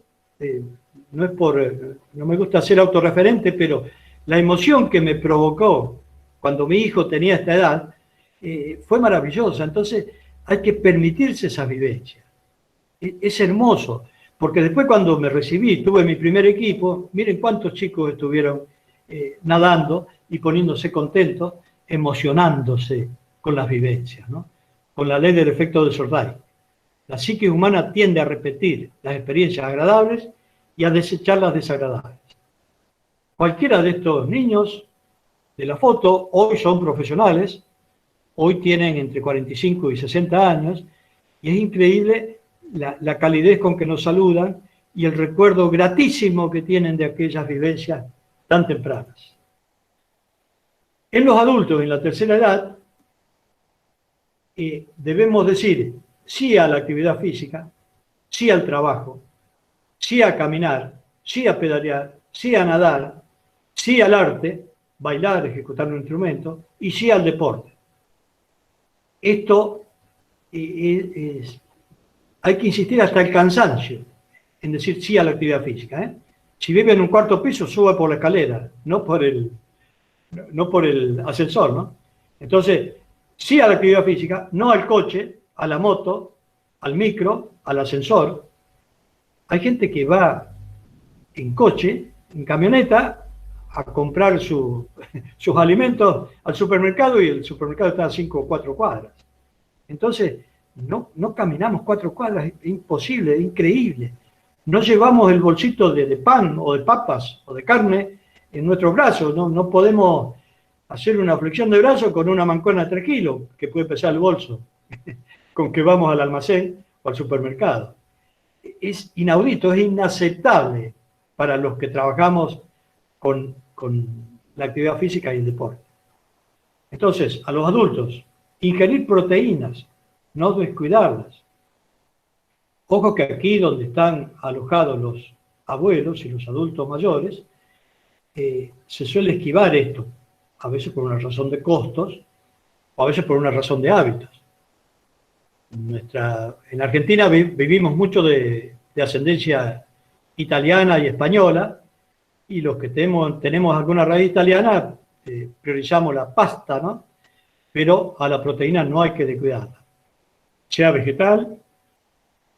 no me gusta ser autorreferente, pero la emoción que me provocó cuando mi hijo tenía esta edad fue maravillosa. Entonces, hay que permitirse esa vivencia. Es hermoso, porque después cuando me recibí, tuve mi primer equipo, miren cuántos chicos estuvieron nadando y poniéndose contentos, emocionándose con las vivencias, ¿no? Con la ley del efecto de Sorday. La psique humana tiende a repetir las experiencias agradables y a desechar las desagradables. Cualquiera de estos niños de la foto hoy son profesionales, hoy tienen entre 45 y 60 años, y es increíble la calidez con que nos saludan y el recuerdo gratísimo que tienen de aquellas vivencias tan tempranas. En los adultos, en la tercera edad, debemos decir sí a la actividad física, sí al trabajo, sí a caminar, sí a pedalear, sí a nadar, sí al arte, bailar, ejecutar un instrumento, y sí al deporte. Esto hay que insistir hasta el cansancio en decir sí a la actividad física, ¿eh? Si vive en un cuarto piso, suba por la escalera, no por el ascensor, ¿no? Entonces, sí a la actividad física, no al coche, a la moto, al micro, al ascensor. Hay gente que va en coche, en camioneta, a comprar sus alimentos al supermercado y el supermercado está a 5 o 4 cuadras. Entonces, no caminamos 4 cuadras, es imposible, es increíble. No llevamos el bolsito de pan o de papas o de carne en nuestros brazos, no podemos hacer una flexión de brazo con una mancuerna de 3 kilos, que puede pesar el bolso, con que vamos al almacén o al supermercado. Es inaudito, es inaceptable para los que trabajamos con la actividad física y el deporte. Entonces, a los adultos, ingerir proteínas, no descuidarlas. Ojo que aquí donde están alojados los abuelos y los adultos mayores, se suele esquivar esto, a veces por una razón de costos, o a veces por una razón de hábitos. En Argentina vivimos mucho de ascendencia italiana y española, y los que tenemos alguna raíz italiana, priorizamos la pasta, ¿no? Pero a la proteína no hay que descuidarla. Sea vegetal,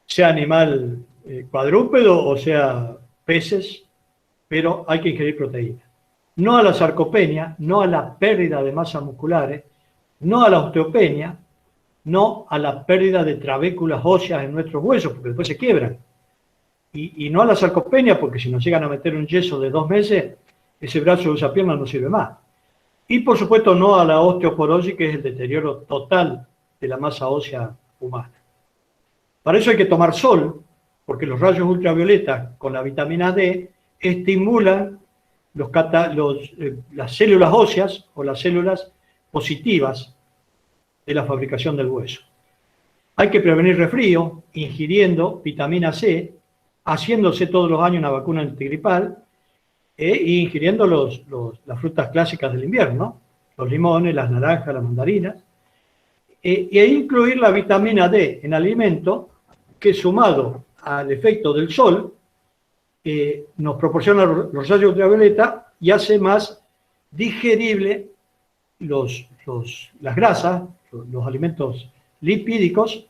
sea animal cuadrúpedo o sea peces, pero hay que ingerir proteína. No a la sarcopenia, no a la pérdida de masas musculares, no a la osteopenia, no a la pérdida de trabéculas óseas en nuestros huesos, porque después se quiebran. Y no a la sarcopenia, porque si nos llegan a meter un yeso de 2 meses, ese brazo o esa pierna no sirve más. Y por supuesto no a la osteoporosis, que es el deterioro total de la masa ósea humana. Para eso hay que tomar sol, porque los rayos ultravioletas con la vitamina D estimulan las células óseas o las células positivas de la fabricación del hueso. Hay que prevenir resfrío ingiriendo vitamina C, haciéndose todos los años una vacuna antigripal e ingiriendo las frutas clásicas del invierno, ¿no? Los limones, las naranjas, las mandarinas, e incluir la vitamina D en alimento que, sumado al efecto del sol, nos proporciona los rayos ultravioleta y hace más digerible las grasas, los alimentos lipídicos,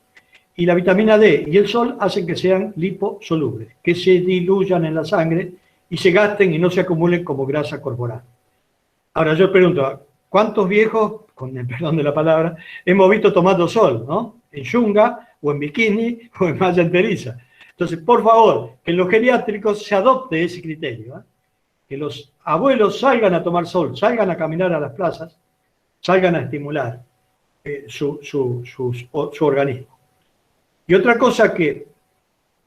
y la vitamina D y el sol hacen que sean liposolubles, que se diluyan en la sangre y se gasten y no se acumulen como grasa corporal. Ahora yo pregunto, ¿cuántos viejos, con el perdón de la palabra, hemos visto tomando sol, ¿no? En yunga, o en bikini, o en malla enteriza? Entonces, por favor, que en los geriátricos se adopte ese criterio, ¿eh? Que los abuelos salgan a tomar sol, salgan a caminar a las plazas, salgan a estimular su organismo. Y otra cosa que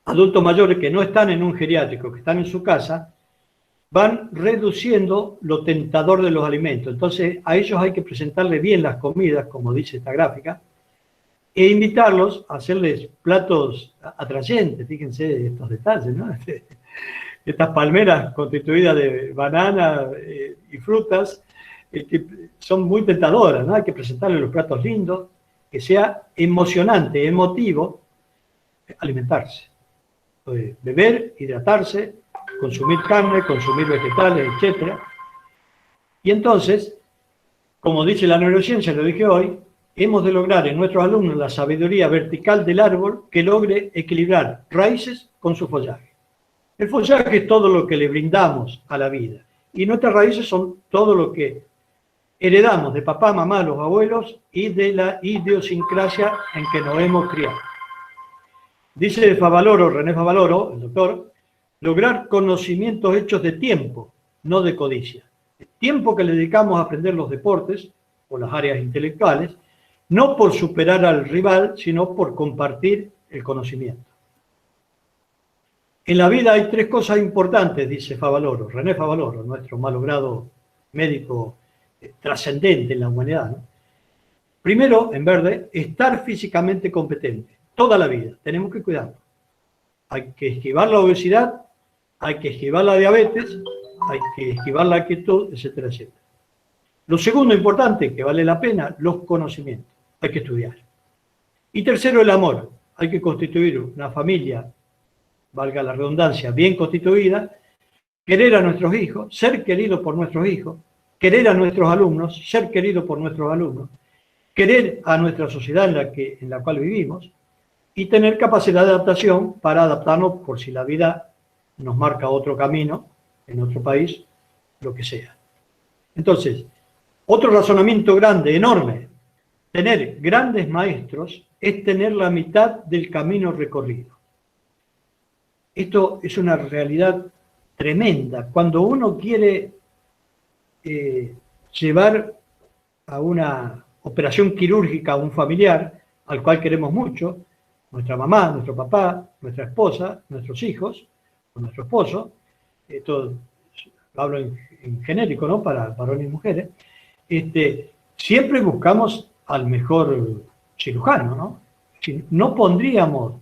adultos mayores que no están en un geriátrico, que están en su casa, van reduciendo lo tentador de los alimentos. Entonces, a ellos hay que presentarle bien las comidas, como dice esta gráfica, e invitarlos a hacerles platos atrayentes. Fíjense estos detalles, ¿no? Estas palmeras constituidas de banana y frutas que son muy tentadoras, ¿no? Hay que presentarles los platos lindos, que sea emocionante, emotivo, alimentarse. Beber, hidratarse, consumir carne, consumir vegetales, etc. Y entonces, como dice la neurociencia, lo dije hoy, hemos de lograr en nuestros alumnos la sabiduría vertical del árbol que logre equilibrar raíces con su follaje. El follaje es todo lo que le brindamos a la vida y nuestras raíces son todo lo que heredamos de papá, mamá, los abuelos y de la idiosincrasia en que nos hemos criado. Dice Favaloro, René Favaloro, el doctor, lograr conocimientos hechos de tiempo, no de codicia. El tiempo que le dedicamos a aprender los deportes o las áreas intelectuales, no por superar al rival, sino por compartir el conocimiento. En la vida hay tres cosas importantes, dice Favaloro, René Favaloro, nuestro malogrado médico trascendente en la humanidad, ¿no? Primero, en verde, estar físicamente competente. Toda la vida, tenemos que cuidarlo. Hay que esquivar la obesidad, hay que esquivar la diabetes, hay que esquivar la quietud, etcétera, etcétera. Lo segundo importante, que vale la pena, los conocimientos. Hay que estudiar. Y tercero, el amor. Hay que constituir una familia, valga la redundancia, bien constituida, querer a nuestros hijos, ser queridos por nuestros hijos, querer a nuestros alumnos, ser queridos por nuestros alumnos, querer a nuestra sociedad en la cual vivimos y tener capacidad de adaptación para adaptarnos por si la vida nos marca otro camino en otro país, lo que sea. Entonces, otro razonamiento grande, enorme, tener grandes maestros es tener la mitad del camino recorrido. Esto es una realidad tremenda. Cuando uno quiere llevar a una operación quirúrgica a un familiar al cual queremos mucho, nuestra mamá, nuestro papá, nuestra esposa, nuestros hijos, o nuestro esposo, esto lo hablo en genérico, ¿no? Para varones y mujeres, siempre buscamos al mejor cirujano, ¿no? Si no pondríamos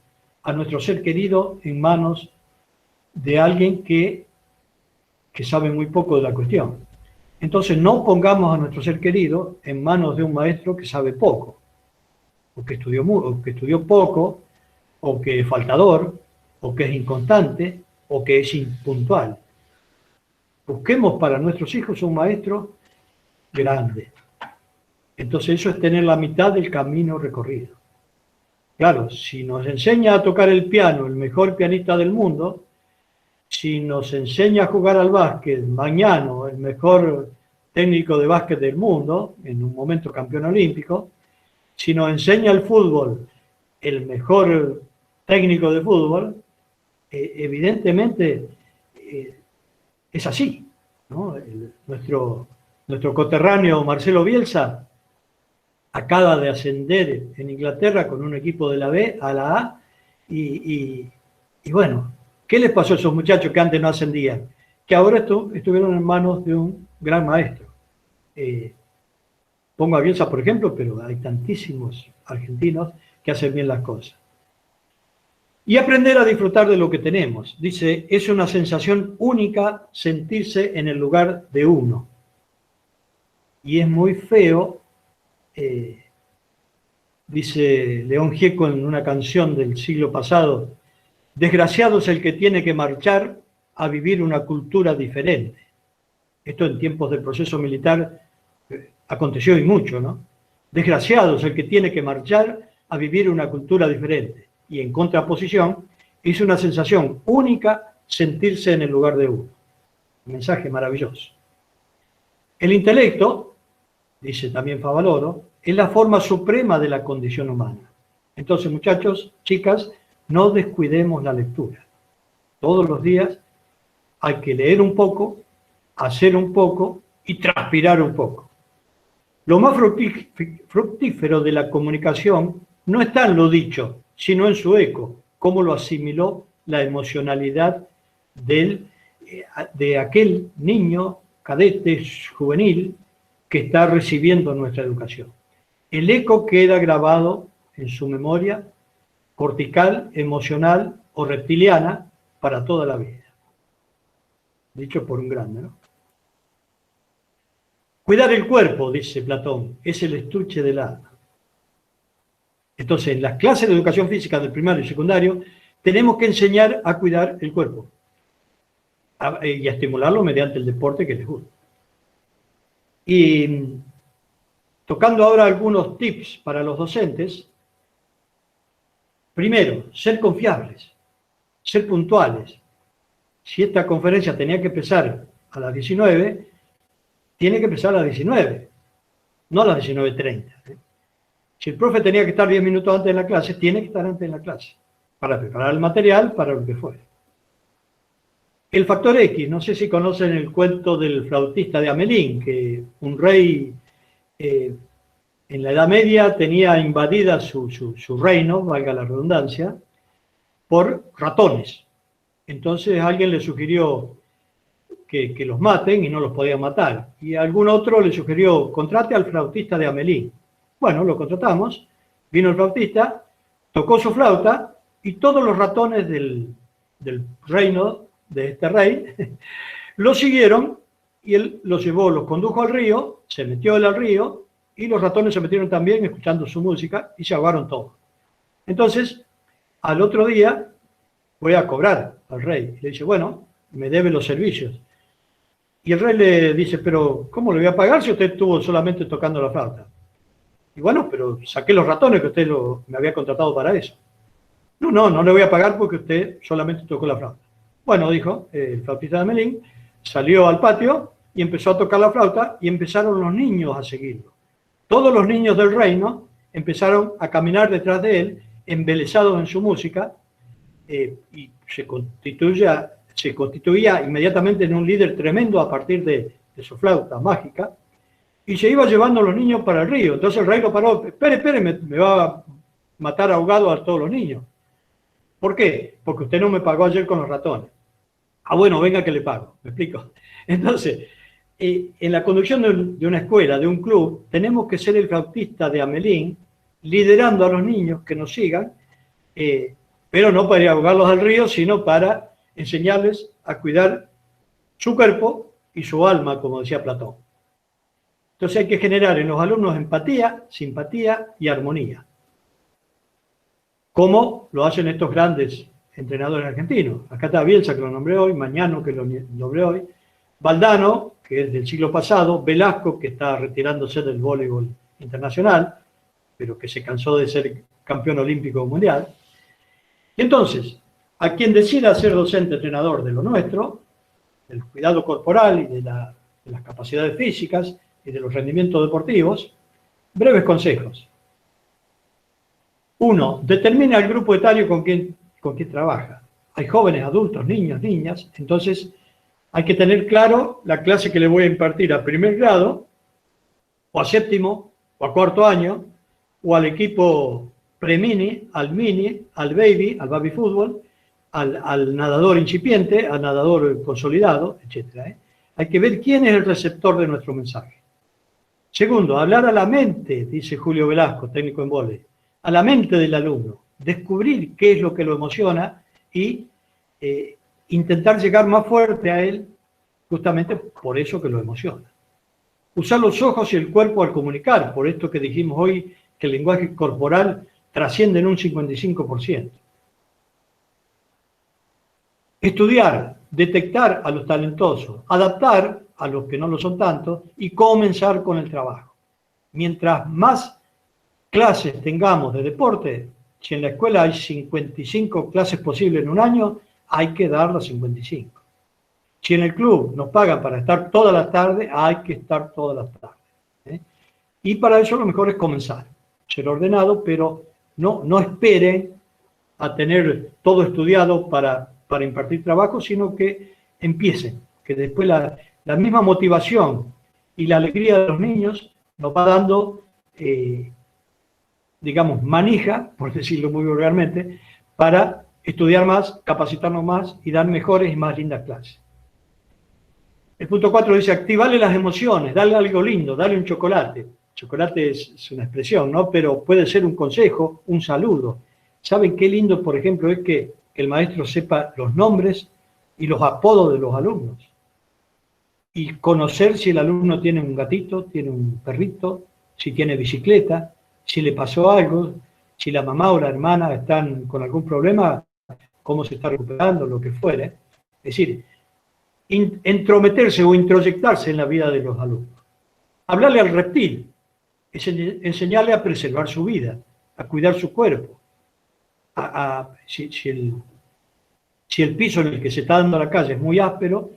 a nuestro ser querido en manos de alguien que sabe muy poco de la cuestión. Entonces no pongamos a nuestro ser querido en manos de un maestro que sabe poco, o que estudió poco, o que es faltador, o que es inconstante, o que es impuntual. Busquemos para nuestros hijos un maestro grande. Entonces eso es tener la mitad del camino recorrido. Claro, si nos enseña a tocar el piano el mejor pianista del mundo, si nos enseña a jugar al básquet mañana el mejor técnico de básquet del mundo, en un momento campeón olímpico, si nos enseña el fútbol el mejor técnico de fútbol, evidentemente es así, ¿no? Nuestro coterráneo Marcelo Bielsa acaba de ascender en Inglaterra con un equipo de la B a la A y bueno, ¿qué les pasó a esos muchachos que antes no ascendían? Que ahora estuvieron en manos de un gran maestro. Pongo a Bielsa, por ejemplo, pero hay tantísimos argentinos que hacen bien las cosas. Y aprender a disfrutar de lo que tenemos. Dice, es una sensación única sentirse en el lugar de uno. Y es muy feo, dice León Gieco en una canción del siglo pasado, desgraciado es el que tiene que marchar a vivir una cultura diferente. Esto en tiempos del proceso militar aconteció y mucho, ¿no? Desgraciado es el que tiene que marchar a vivir una cultura diferente. Y en contraposición, es una sensación única sentirse en el lugar de uno. Un mensaje maravilloso. El intelecto, dice también Favaloro, es la forma suprema de la condición humana. Entonces, muchachos, chicas, no descuidemos la lectura. Todos los días hay que leer un poco, hacer un poco y transpirar un poco. Lo más fructífero de la comunicación no está en lo dicho, sino en su eco, cómo lo asimiló la emocionalidad del de aquel niño, cadete, juvenil, que está recibiendo nuestra educación. El eco queda grabado en su memoria cortical, emocional o reptiliana para toda la vida. Dicho por un grande, ¿no? Cuidar el cuerpo, dice Platón, es el estuche del alma. Entonces, en las clases de educación física del primario y secundario, tenemos que enseñar a cuidar el cuerpo y a estimularlo mediante el deporte que les gusta. Y tocando ahora algunos tips para los docentes. Primero, ser confiables, ser puntuales. Si esta conferencia tenía que empezar a las 19, tiene que empezar a las 19, no a las 19:30. Si el profe tenía que estar 10 minutos antes de la clase, tiene que estar antes de la clase, para preparar el material, para lo que fuera. El factor X, no sé si conocen el cuento del flautista de Hamelín, que un rey en la Edad Media tenía invadida su reino, valga la redundancia, por ratones. Entonces alguien le sugirió que los maten y no los podían matar. Y algún otro le sugirió, contrate al flautista de Hamelín. Bueno, lo contratamos, vino el flautista, tocó su flauta y todos los ratones del reino de este rey lo siguieron y él los llevó, los condujo al río, se metió él al río y los ratones se metieron también escuchando su música y se ahogaron todos. Entonces, al otro día voy a cobrar al rey. Y le dice, bueno, me debe los servicios. Y el rey le dice, pero ¿cómo le voy a pagar si usted estuvo solamente tocando la flauta? Y bueno, pero saqué los ratones que usted me había contratado para eso. No le voy a pagar porque usted solamente tocó la flauta. Bueno, dijo el flautista de Hamelín, salió al patio y empezó a tocar la flauta y empezaron los niños a seguirlo. Todos los niños del reino empezaron a caminar detrás de él, embelesados en su música, y se constituía inmediatamente en un líder tremendo a partir de su flauta mágica, y se iba llevando a los niños para el río. Entonces el rey lo paró, espere, me va a matar ahogado a todos los niños. ¿Por qué? Porque usted no me pagó ayer con los ratones. Ah, bueno, venga que le pago, ¿me explico? Entonces, en la conducción de una escuela, de un club, tenemos que ser el flautista de Hamelín, liderando a los niños que nos sigan, pero no para ir a ahogarlos al río, sino para enseñarles a cuidar su cuerpo y su alma, como decía Platón. Entonces hay que generar en los alumnos empatía, simpatía y armonía, como lo hacen estos grandes entrenadores argentinos. Acá está Bielsa, que lo nombré hoy, Mañano, que lo nombré hoy, Valdano, que es del siglo pasado, Velasco, que está retirándose del voleibol internacional, pero que se cansó de ser campeón olímpico mundial. Y entonces, a quien decida ser docente entrenador de lo nuestro, del cuidado corporal y de las capacidades físicas y de los rendimientos deportivos, breves consejos. 1. Determina el grupo etario con quien trabaja. Hay jóvenes, adultos, niños, niñas, entonces hay que tener claro la clase que le voy a impartir a primer grado, o a séptimo, o a cuarto año, o al equipo pre-mini, al mini, al baby fútbol, al nadador incipiente, al nadador consolidado, etc. Hay que ver quién es el receptor de nuestro mensaje. Segundo, hablar a la mente, dice Julio Velasco, técnico en vóley, a la mente del alumno, descubrir qué es lo que lo emociona y intentar llegar más fuerte a él, justamente por eso que lo emociona. Usar los ojos y el cuerpo al comunicar, por esto que dijimos hoy, que el lenguaje corporal trasciende en un 55%. Estudiar, detectar a los talentosos, adaptar a los que no lo son tanto y comenzar con el trabajo. Mientras más clases tengamos de deporte, si en la escuela hay 55 clases posibles en un año, hay que dar las 55. Si en el club nos pagan para estar todas las tardes, hay que estar todas las tardes. Y para eso lo mejor es comenzar, ser ordenado, pero no esperen a tener todo estudiado para impartir trabajo, sino que empiecen, que después la misma motivación y la alegría de los niños nos va dando, digamos, manija, por decirlo muy vulgarmente, para estudiar más, capacitarnos más y dar mejores y más lindas clases. El punto 4 dice, activarle las emociones, darle algo lindo, darle un chocolate. Chocolate es una expresión, ¿no? Pero puede ser un consejo, un saludo. ¿Saben qué lindo, por ejemplo, es que el maestro sepa los nombres y los apodos de los alumnos? Y conocer si el alumno tiene un gatito, tiene un perrito, si tiene bicicleta, si le pasó algo, si la mamá o la hermana están con algún problema, cómo se está recuperando, lo que fuere. Es decir, entrometerse o introyectarse en la vida de los alumnos. Hablarle al reptil, es enseñarle a preservar su vida, a cuidar su cuerpo. Si el piso en el que se está dando la calle es muy áspero,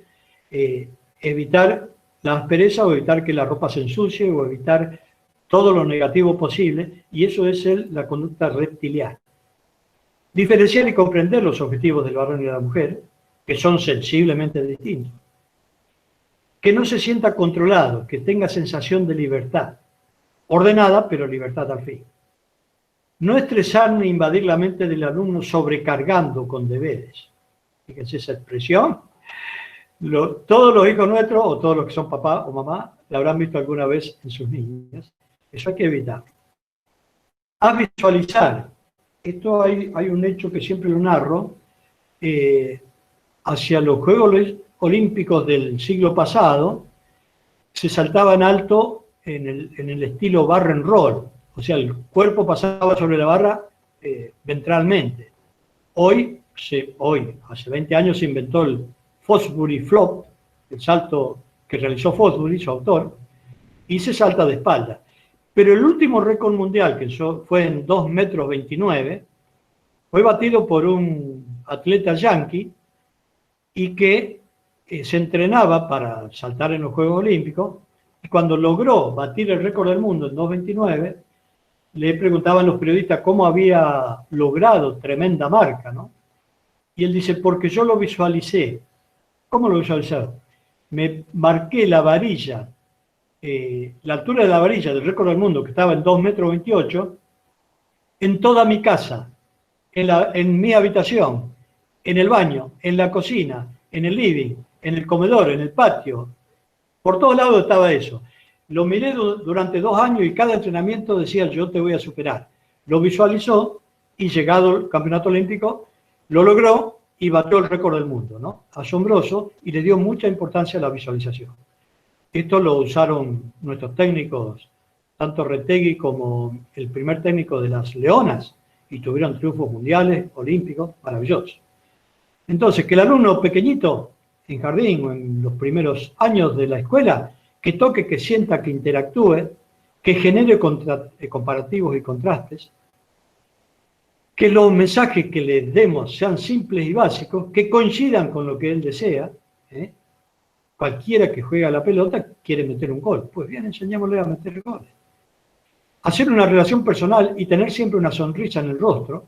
evitar la aspereza o evitar que la ropa se ensucie o evitar todo lo negativo posible, y eso es la conducta reptiliana. Diferenciar y comprender los objetivos del varón y de la mujer, que son sensiblemente distintos. Que no se sienta controlado, que tenga sensación de libertad, ordenada, pero libertad al fin. No estresar ni invadir la mente del alumno sobrecargando con deberes. Fíjense esa expresión. Todos los hijos nuestros, o todos los que son papá o mamá, la habrán visto alguna vez en sus niñas. Eso hay que evitar. A visualizar. Esto hay un hecho que siempre lo narro. Hacia los Juegos Olímpicos del siglo pasado, se saltaba en alto en el estilo bar and roll. O sea, el cuerpo pasaba sobre la barra ventralmente. Hoy, hace 20 años, se inventó el Fosbury Flop, el salto que realizó Fosbury, su autor, y se salta de espalda. Pero el último récord mundial, que fue en 2,29 metros, fue batido por un atleta yanqui y que se entrenaba para saltar en los Juegos Olímpicos, y cuando logró batir el récord del mundo en 2,29, le preguntaban los periodistas cómo había logrado tremenda marca, ¿no? Y él dice, porque yo lo visualicé. ¿Cómo lo visualizé? Me marqué la varilla, la altura de la varilla del récord del mundo, que estaba en 2,28 metros, en toda mi casa, en mi habitación, en el baño, en la cocina, en el living, en el comedor, en el patio. Por todos lados estaba eso. Lo miré durante 2 años y cada entrenamiento decía, yo te voy a superar. Lo visualizó y llegado el campeonato olímpico, lo logró y batió el récord del mundo, ¿no? Asombroso, y le dio mucha importancia a la visualización. Esto lo usaron nuestros técnicos, tanto Retegui como el primer técnico de las Leonas, y tuvieron triunfos mundiales, olímpicos, maravillosos. Entonces, que el alumno pequeñito, en jardín o en los primeros años de la escuela, que toque, que sienta, que interactúe, que genere comparativos y contrastes, que los mensajes que le demos sean simples y básicos, que coincidan con lo que él desea. Cualquiera que juega a la pelota quiere meter un gol. Pues bien, enseñémosle a meter goles. Hacer una relación personal y tener siempre una sonrisa en el rostro.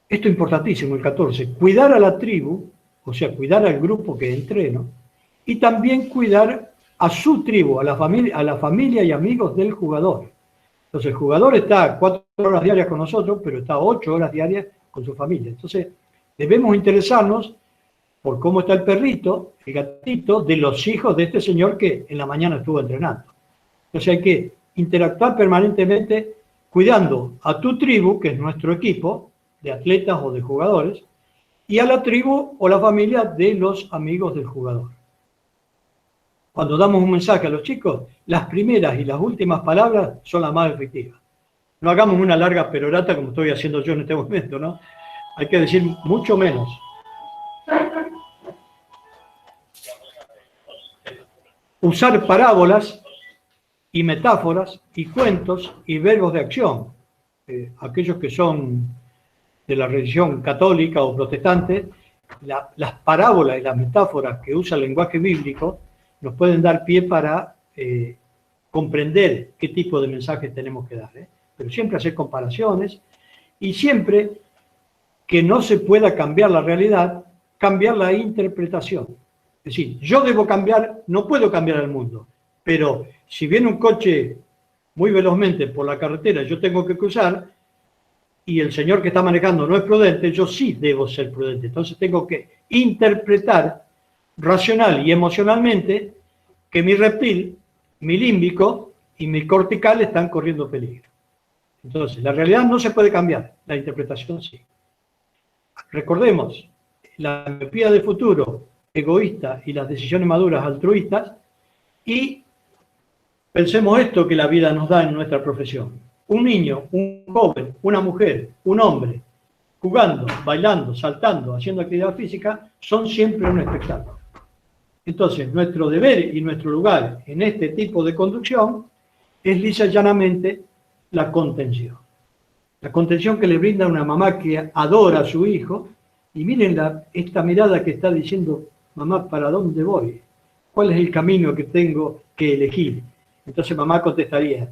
Esto es importantísimo, el 14. Cuidar a la tribu, o sea, cuidar al grupo que entreno, y también cuidar a su tribu, a la familia y amigos del jugador. Entonces, el jugador está 4 horas diarias con nosotros, pero está 8 horas diarias con su familia. Entonces, debemos interesarnos por cómo está el perrito, el gatito, de los hijos de este señor que en la mañana estuvo entrenando. Entonces, hay que interactuar permanentemente cuidando a tu tribu, que es nuestro equipo de atletas o de jugadores, y a la tribu o la familia de los amigos del jugador. Cuando damos un mensaje a los chicos, las primeras y las últimas palabras son las más efectivas. No hagamos una larga perorata como estoy haciendo yo en este momento, ¿no? Hay que decir mucho menos. Usar parábolas y metáforas y cuentos y verbos de acción. Aquellos que son de la religión católica o protestante, las parábolas y las metáforas que usa el lenguaje bíblico nos pueden dar pie para comprender qué tipo de mensajes tenemos que dar. Pero siempre hacer comparaciones y siempre que no se pueda cambiar la realidad, cambiar la interpretación. Es decir, yo debo cambiar, no puedo cambiar el mundo, pero si viene un coche muy velozmente por la carretera, yo tengo que cruzar y el señor que está manejando no es prudente, yo sí debo ser prudente. Entonces tengo que interpretar racional y emocionalmente que mi reptil, mi límbico y mi cortical están corriendo peligro. Entonces, la realidad no se puede cambiar, la interpretación sí. Recordemos, la miopía de futuro egoísta y las decisiones maduras altruistas, y pensemos esto que la vida nos da en nuestra profesión. Un niño, un joven, una mujer, un hombre, jugando, bailando, saltando, haciendo actividad física, son siempre un espectáculo. Entonces, nuestro deber y nuestro lugar en este tipo de conducción es lisa y llanamente la contención. La contención que le brinda una mamá que adora a su hijo, y miren esta mirada que está diciendo, mamá, ¿para dónde voy? ¿Cuál es el camino que tengo que elegir? Entonces mamá contestaría,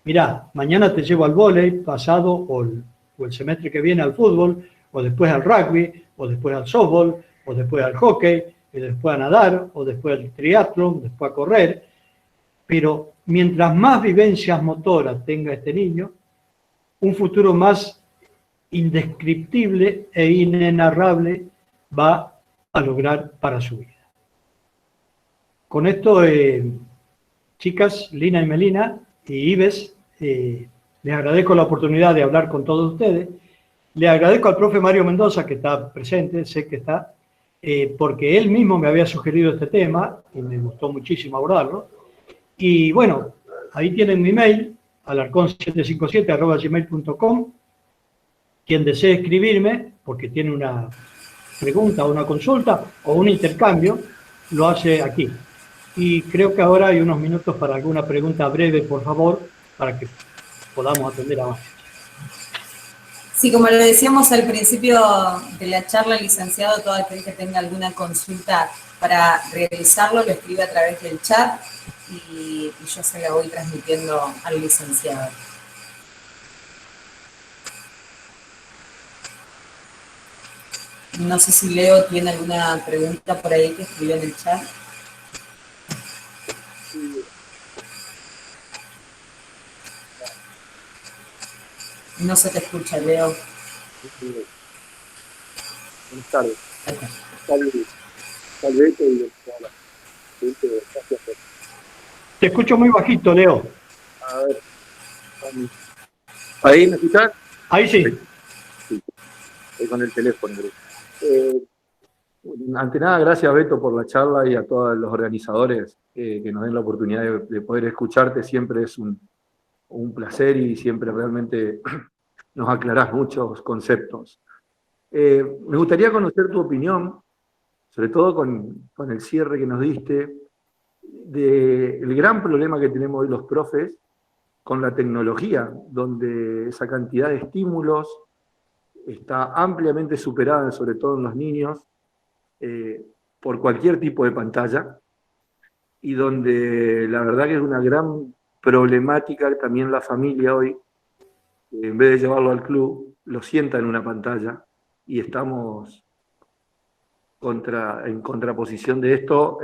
mirá, mañana te llevo al vóley, pasado o el semestre que viene al fútbol, o después al rugby, o después al softball, o después al hockey, y después a nadar, o después al triatlón, después a correr. Pero mientras más vivencias motoras tenga este niño, un futuro más indescriptible e inenarrable va a lograr para su vida. Con esto, chicas, Lina y Melina y Ives, les agradezco la oportunidad de hablar con todos ustedes. Le agradezco al profe Mario Mendoza, que está presente, sé que está, porque él mismo me había sugerido este tema y me gustó muchísimo abordarlo. Y bueno, ahí tienen mi mail, alarcon757@gmail.com. Quien desee escribirme, porque tiene una pregunta o una consulta o un intercambio, lo hace aquí. Y creo que ahora hay unos minutos para alguna pregunta breve, por favor, para que podamos atender a más. Sí, como lo decíamos al principio de la charla, licenciado, todo aquel que tenga alguna consulta para realizarlo, lo escribe a través del chat y yo se la voy transmitiendo al licenciado. No sé si Leo tiene alguna pregunta por ahí que escribió en el chat. No se te escucha, Leo. Buenas tardes. Te escucho muy bajito, Leo. A ver. ¿Ahí me escuchás? Ahí sí. Sí. Estoy con el teléfono. Ante nada, gracias Beto por la charla y a todos los organizadores que nos den la oportunidad de poder escucharte. Siempre es un placer y siempre realmente nos aclarás muchos conceptos. Me gustaría conocer tu opinión, sobre todo con el cierre que nos diste, del gran problema que tenemos hoy los profes con la tecnología, donde esa cantidad de estímulos está ampliamente superada, sobre todo en los niños, por cualquier tipo de pantalla, y donde la verdad que es una gran problemática también la familia hoy, en vez de llevarlo al club, lo sienta en una pantalla, y estamos en contraposición de esto.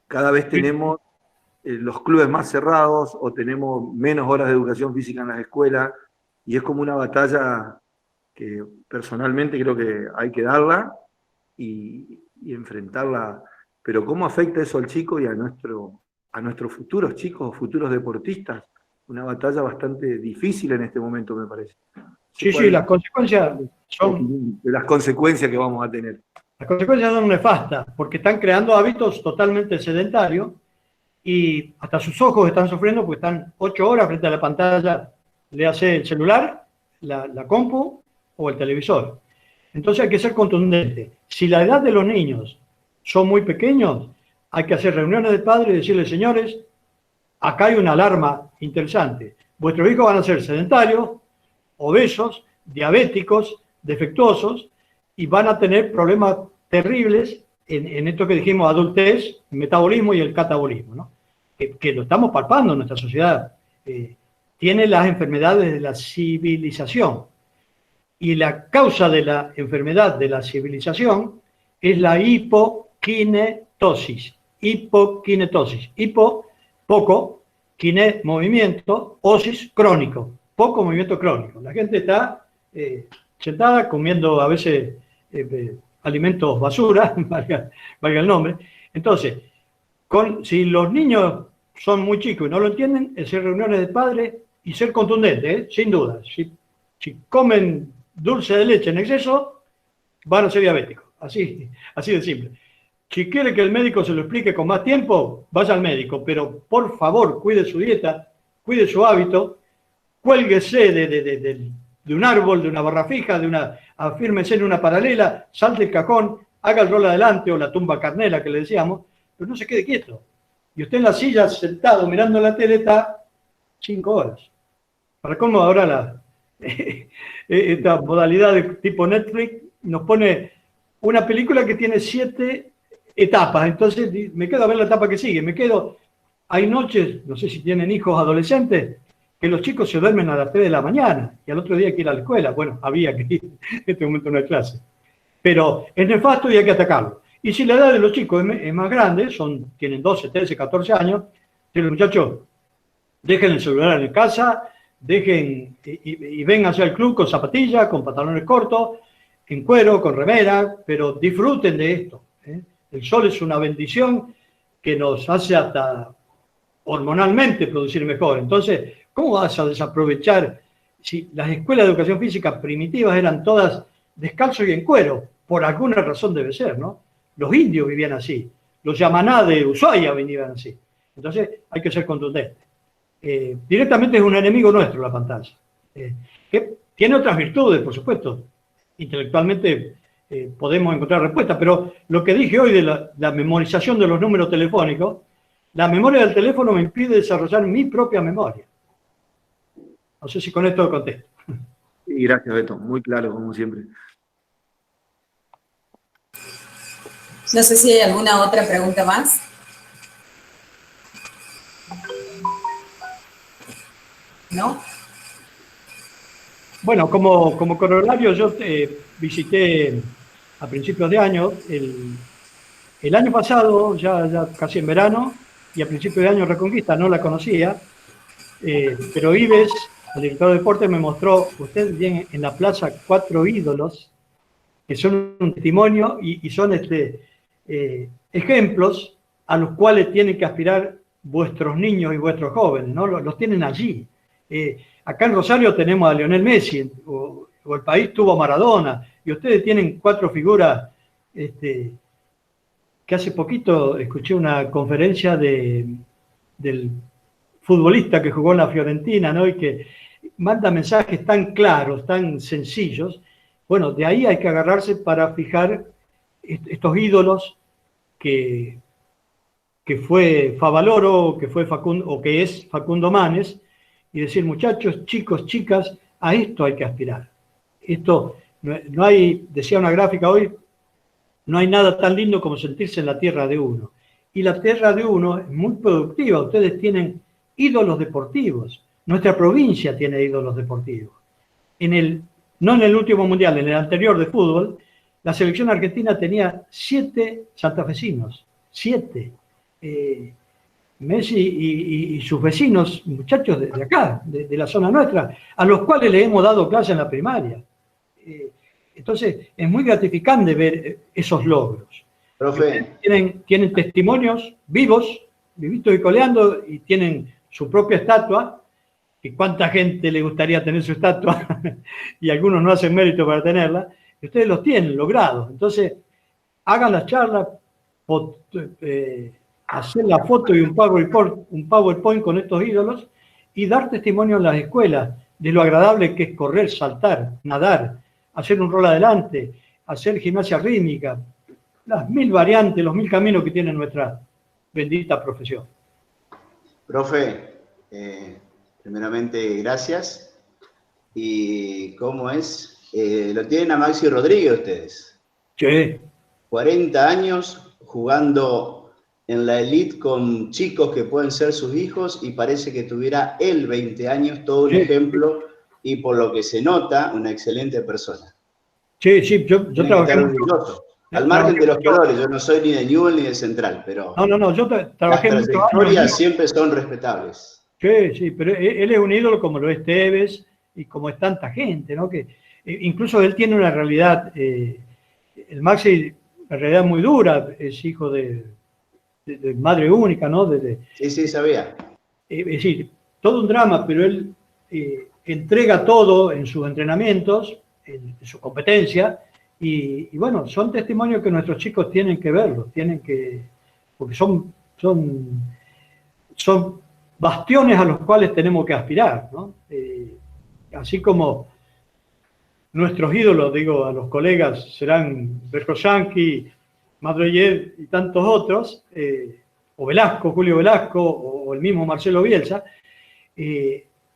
Cada vez tenemos los clubes más cerrados o tenemos menos horas de educación física en las escuelas, y es como una batalla que personalmente creo que hay que darla y enfrentarla. Pero ¿cómo afecta eso al chico y a nuestros futuros chicos o futuros deportistas? Una batalla bastante difícil en este momento, me parece. Sí, las consecuencias son... De las consecuencias que vamos a tener. Las consecuencias son nefastas, porque están creando hábitos totalmente sedentarios y hasta sus ojos están sufriendo porque están 8 horas frente a la pantalla, le hace el celular, la compu o el televisor. Entonces hay que ser contundente. Si la edad de los niños son muy pequeños, hay que hacer reuniones de padres y decirles, señores, acá hay una alarma interesante. Vuestros hijos van a ser sedentarios, obesos, diabéticos, defectuosos, y van a tener problemas terribles en esto que dijimos, adultez, metabolismo y el catabolismo, ¿no? Que lo estamos palpando en nuestra sociedad. Tiene las enfermedades de la civilización. Y la causa de la enfermedad de la civilización es la hipokinetosis. Hipokinetosis. Hipo, poco, kine, movimiento, osis, crónico. Poco movimiento crónico. La gente está sentada comiendo a veces alimentos basura, valga el nombre. Entonces, si los niños son muy chicos y no lo entienden, hacer reuniones de padres y ser contundentes, sin duda. Si comen dulce de leche en exceso, van a ser diabéticos. Así de simple. Si quiere que el médico se lo explique con más tiempo, vaya al médico, pero por favor, cuide su dieta, cuide su hábito, cuélguese de un árbol, de una barra fija, afírmese en una paralela, salte el cajón, haga el rol adelante o la tumba carnera que le decíamos, pero no se quede quieto. Y usted en la silla, sentado, mirando la tele, está 5 horas. Para cómo ahora esta modalidad de tipo Netflix nos pone una película que tiene 7 etapas, entonces me quedo a ver la etapa que sigue, hay noches, no sé si tienen hijos adolescentes, que los chicos se duermen a las 3 de la mañana y al otro día hay que ir a la escuela. Bueno, había que ir, en este momento no hay clase. Pero es nefasto y hay que atacarlo. Y si la edad de los chicos es más grande, tienen 12, 13, 14 años, los muchachos, dejen el celular en casa, dejen y vengan hacia el club con zapatillas, con pantalones cortos, en cuero, con remera, pero disfruten de esto. El sol es una bendición que nos hace hasta hormonalmente producir mejor. Entonces, ¿cómo vas a desaprovechar si las escuelas de educación física primitivas eran todas descalzos y en cuero? Por alguna razón debe ser, ¿no? Los indios vivían así, los yamaná de Ushuaia vivían así. Entonces, hay que ser contundente. Directamente es un enemigo nuestro la pantalla. Que tiene otras virtudes, por supuesto. Intelectualmente podemos encontrar respuestas, pero lo que dije hoy de la memorización de los números telefónicos, la memoria del teléfono me impide desarrollar mi propia memoria. No sé si con esto contesto. Y gracias, Beto. Muy claro, como siempre. No sé si hay alguna otra pregunta más. ¿No? Bueno, como corolario, yo visité a principios de año, el año pasado, ya casi en verano, y a principios de año Reconquista, no la conocía, pero Ives, el director de deporte, me mostró, usted viene en la plaza 4 ídolos, que son un testimonio y son ejemplos a los cuales tienen que aspirar vuestros niños y vuestros jóvenes, ¿no? Los tienen allí. Acá en Rosario tenemos a Lionel Messi, o el país tuvo a Maradona, y ustedes tienen 4 figuras, que hace poquito escuché una conferencia del futbolista que jugó en la Fiorentina, ¿no? Y que manda mensajes tan claros, tan sencillos. Bueno, de ahí hay que agarrarse para fijar estos ídolos que fue Favaloro, que fue Facundo, o que es Facundo Manes, y decir, muchachos, chicos, chicas, a esto hay que aspirar. Esto, no hay, decía una gráfica hoy, no hay nada tan lindo como sentirse en la tierra de uno. Y la tierra de uno es muy productiva. Ustedes tienen ídolos deportivos. Nuestra provincia tiene ídolos deportivos. No en el último mundial, en el anterior de fútbol, la selección argentina tenía 7 santafesinos. 7. Messi y sus vecinos, muchachos de acá, de la zona nuestra, a los cuales le hemos dado clase en la primaria. Entonces, es muy gratificante ver esos logros. Profe. Tienen testimonios vivos, vivitos y coleando, y tienen su propia estatua, y cuánta gente le gustaría tener su estatua, y algunos no hacen mérito para tenerla, y ustedes los tienen logrados. Entonces, hagan las charlas, hacer la foto y un PowerPoint con estos ídolos, y dar testimonio en las escuelas de lo agradable que es correr, saltar, nadar, hacer un rol adelante, hacer gimnasia rítmica, las 1000 variantes, los 1000 caminos que tiene nuestra bendita profesión. Profe, primeramente gracias. ¿Y cómo es? Lo tienen a Maxi Rodríguez ustedes. Sí. 40 años jugando en la elite con chicos que pueden ser sus hijos, y parece que tuviera él 20 años, todo un ejemplo, y por lo que se nota, una excelente persona. Sí, yo trabajé mucho. Al margen de los colores, yo no soy ni de Newell ni de Central, pero no, yo trabajé las trayectorias siempre son respetables. Sí, pero él es un ídolo como lo es Tevez y como es tanta gente, ¿no? Que incluso él tiene una realidad el Maxi en realidad es muy dura, es hijo de madre única, ¿no? Sí, sabía. Es decir, todo un drama, pero él entrega todo en sus entrenamientos, en su competencia, y bueno, son testimonios que nuestros chicos tienen que verlos, porque son bastiones a los cuales tenemos que aspirar, ¿no? Así como nuestros ídolos, digo, a los colegas serán Berkosanki, Madreyev y tantos otros, o Velasco, Julio Velasco, o el mismo Marcelo Bielsa,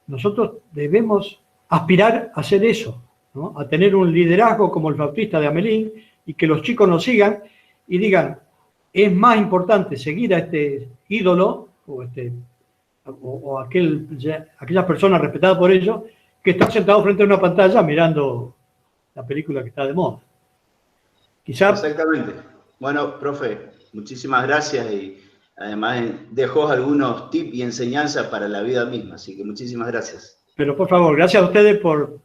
nosotros debemos aspirar a hacer eso, ¿no? A tener un liderazgo como el flautista de Hamelín, y que los chicos nos sigan y digan, es más importante seguir a este ídolo o aquella persona respetada por ellos, que estar sentado frente a una pantalla mirando la película que está de moda. Quizás. Exactamente. Bueno, profe, muchísimas gracias, y además dejó algunos tips y enseñanzas para la vida misma, así que muchísimas gracias. Pero por favor, gracias a ustedes por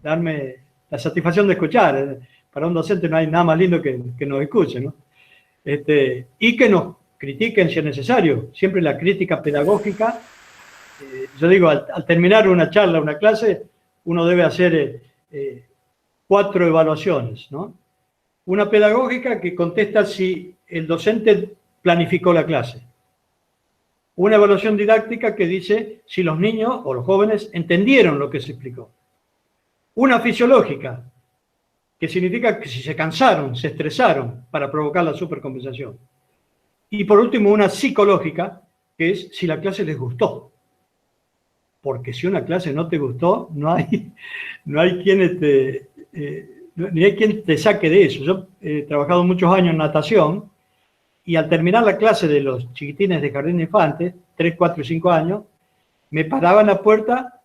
darme la satisfacción de escuchar. Para un docente no hay nada más lindo que nos escuchen, ¿no? Y que nos critiquen si es necesario. Siempre la crítica pedagógica. Yo digo, al terminar una charla, una clase, uno debe hacer 4 evaluaciones, ¿no? Una pedagógica que contesta si el docente planificó la clase. Una evaluación didáctica que dice si los niños o los jóvenes entendieron lo que se explicó. Una fisiológica, que significa que si se cansaron, se estresaron para provocar la supercompensación. Y por último, una psicológica, que es si la clase les gustó. Porque si una clase no te gustó, no hay quien ni hay quien te saque de eso. Yo he trabajado muchos años en natación, y al terminar la clase de los chiquitines de jardín de infantes, 3, 4 y 5 años, me paraba en la puerta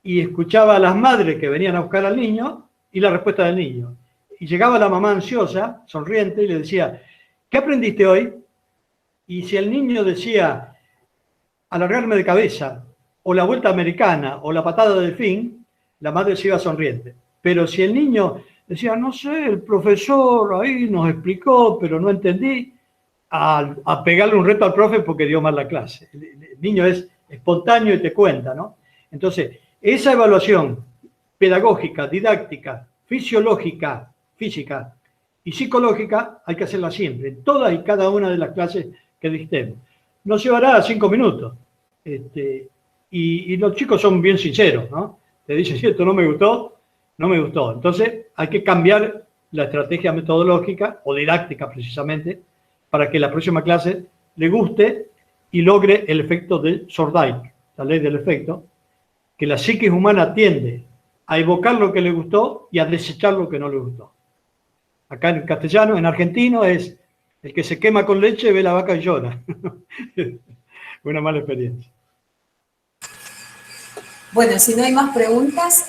y escuchaba a las madres que venían a buscar al niño y la respuesta del niño. Y llegaba la mamá ansiosa, sonriente, y le decía, ¿qué aprendiste hoy? Y si el niño decía, alargarme de cabeza, o la vuelta americana, o la patada del delfín, la madre se iba sonriente. Pero si el niño decía, no sé, el profesor ahí nos explicó, pero no entendí, a pegarle un reto al profe porque dio mal la clase. El niño es espontáneo y te cuenta, ¿no? Entonces, esa evaluación pedagógica, didáctica, fisiológica, física y psicológica hay que hacerla siempre, en todas y cada una de las clases que dictemos. Nos llevará 5 minutos. Y los chicos son bien sinceros, ¿no? Te dicen, si esto no me gustó, no me gustó. Entonces, hay que cambiar la estrategia metodológica o didáctica precisamente, para que la próxima clase le guste y logre el efecto de Sordaik, la ley del efecto, que la psiquis humana tiende a evocar lo que le gustó y a desechar lo que no le gustó. Acá en castellano, en argentino, es el que se quema con leche ve la vaca y llora. Una mala experiencia. Bueno, si no hay más preguntas,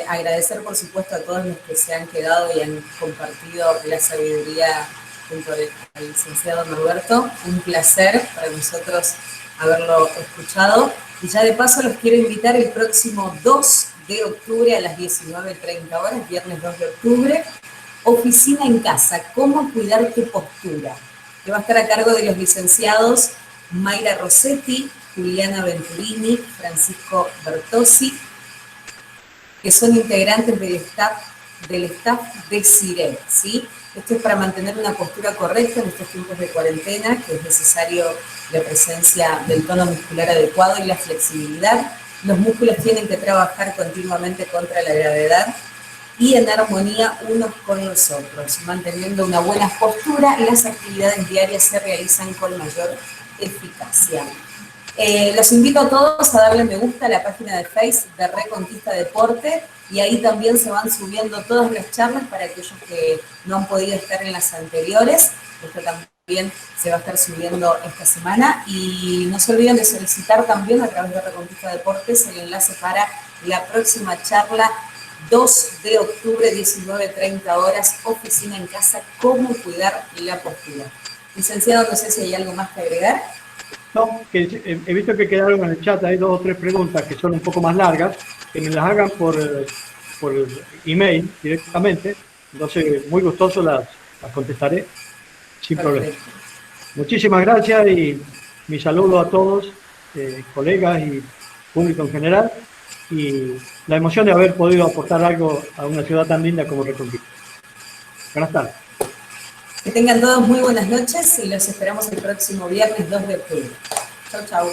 agradecer por supuesto a todos los que se han quedado y han compartido la sabiduría junto al licenciado Norberto. Un placer para nosotros haberlo escuchado. Y ya de paso los quiero invitar el próximo 2 de octubre a las 19:30 horas, viernes 2 de octubre, Oficina en Casa, cómo cuidar tu postura, que va a estar a cargo de los licenciados Mayra Rossetti, Juliana Venturini, Francisco Bertossi, que son integrantes del staff de CIRED, ¿sí? Esto es para mantener una postura correcta en estos tiempos de cuarentena, que es necesario la presencia del tono muscular adecuado y la flexibilidad. Los músculos tienen que trabajar continuamente contra la gravedad y en armonía unos con los otros. Manteniendo una buena postura, las actividades diarias se realizan con mayor eficacia. Los invito a todos a darle me gusta a la página de Facebook de Reconquista Deporte, y ahí también se van subiendo todas las charlas para aquellos que no han podido estar en las anteriores. Esto también se va a estar subiendo esta semana, y no se olviden de solicitar también a través de Reconquista Deportes el enlace para la próxima charla 2 de octubre, 19:30 horas, Oficina en Casa, cómo cuidar la postura. Licenciado, no sé si hay algo más que agregar. No, que he visto que quedaron en el chat, hay 2 o 3 preguntas que son un poco más largas, que me las hagan por email directamente, Entonces, muy gustoso las contestaré sin problema. Perfecto. Muchísimas gracias y mi saludo a todos, colegas y público en general, y la emoción de haber podido aportar algo a una ciudad tan linda como Reconquista. Buenas tardes. Que tengan todos muy buenas noches y los esperamos el próximo viernes 2 de octubre. Chau, chau.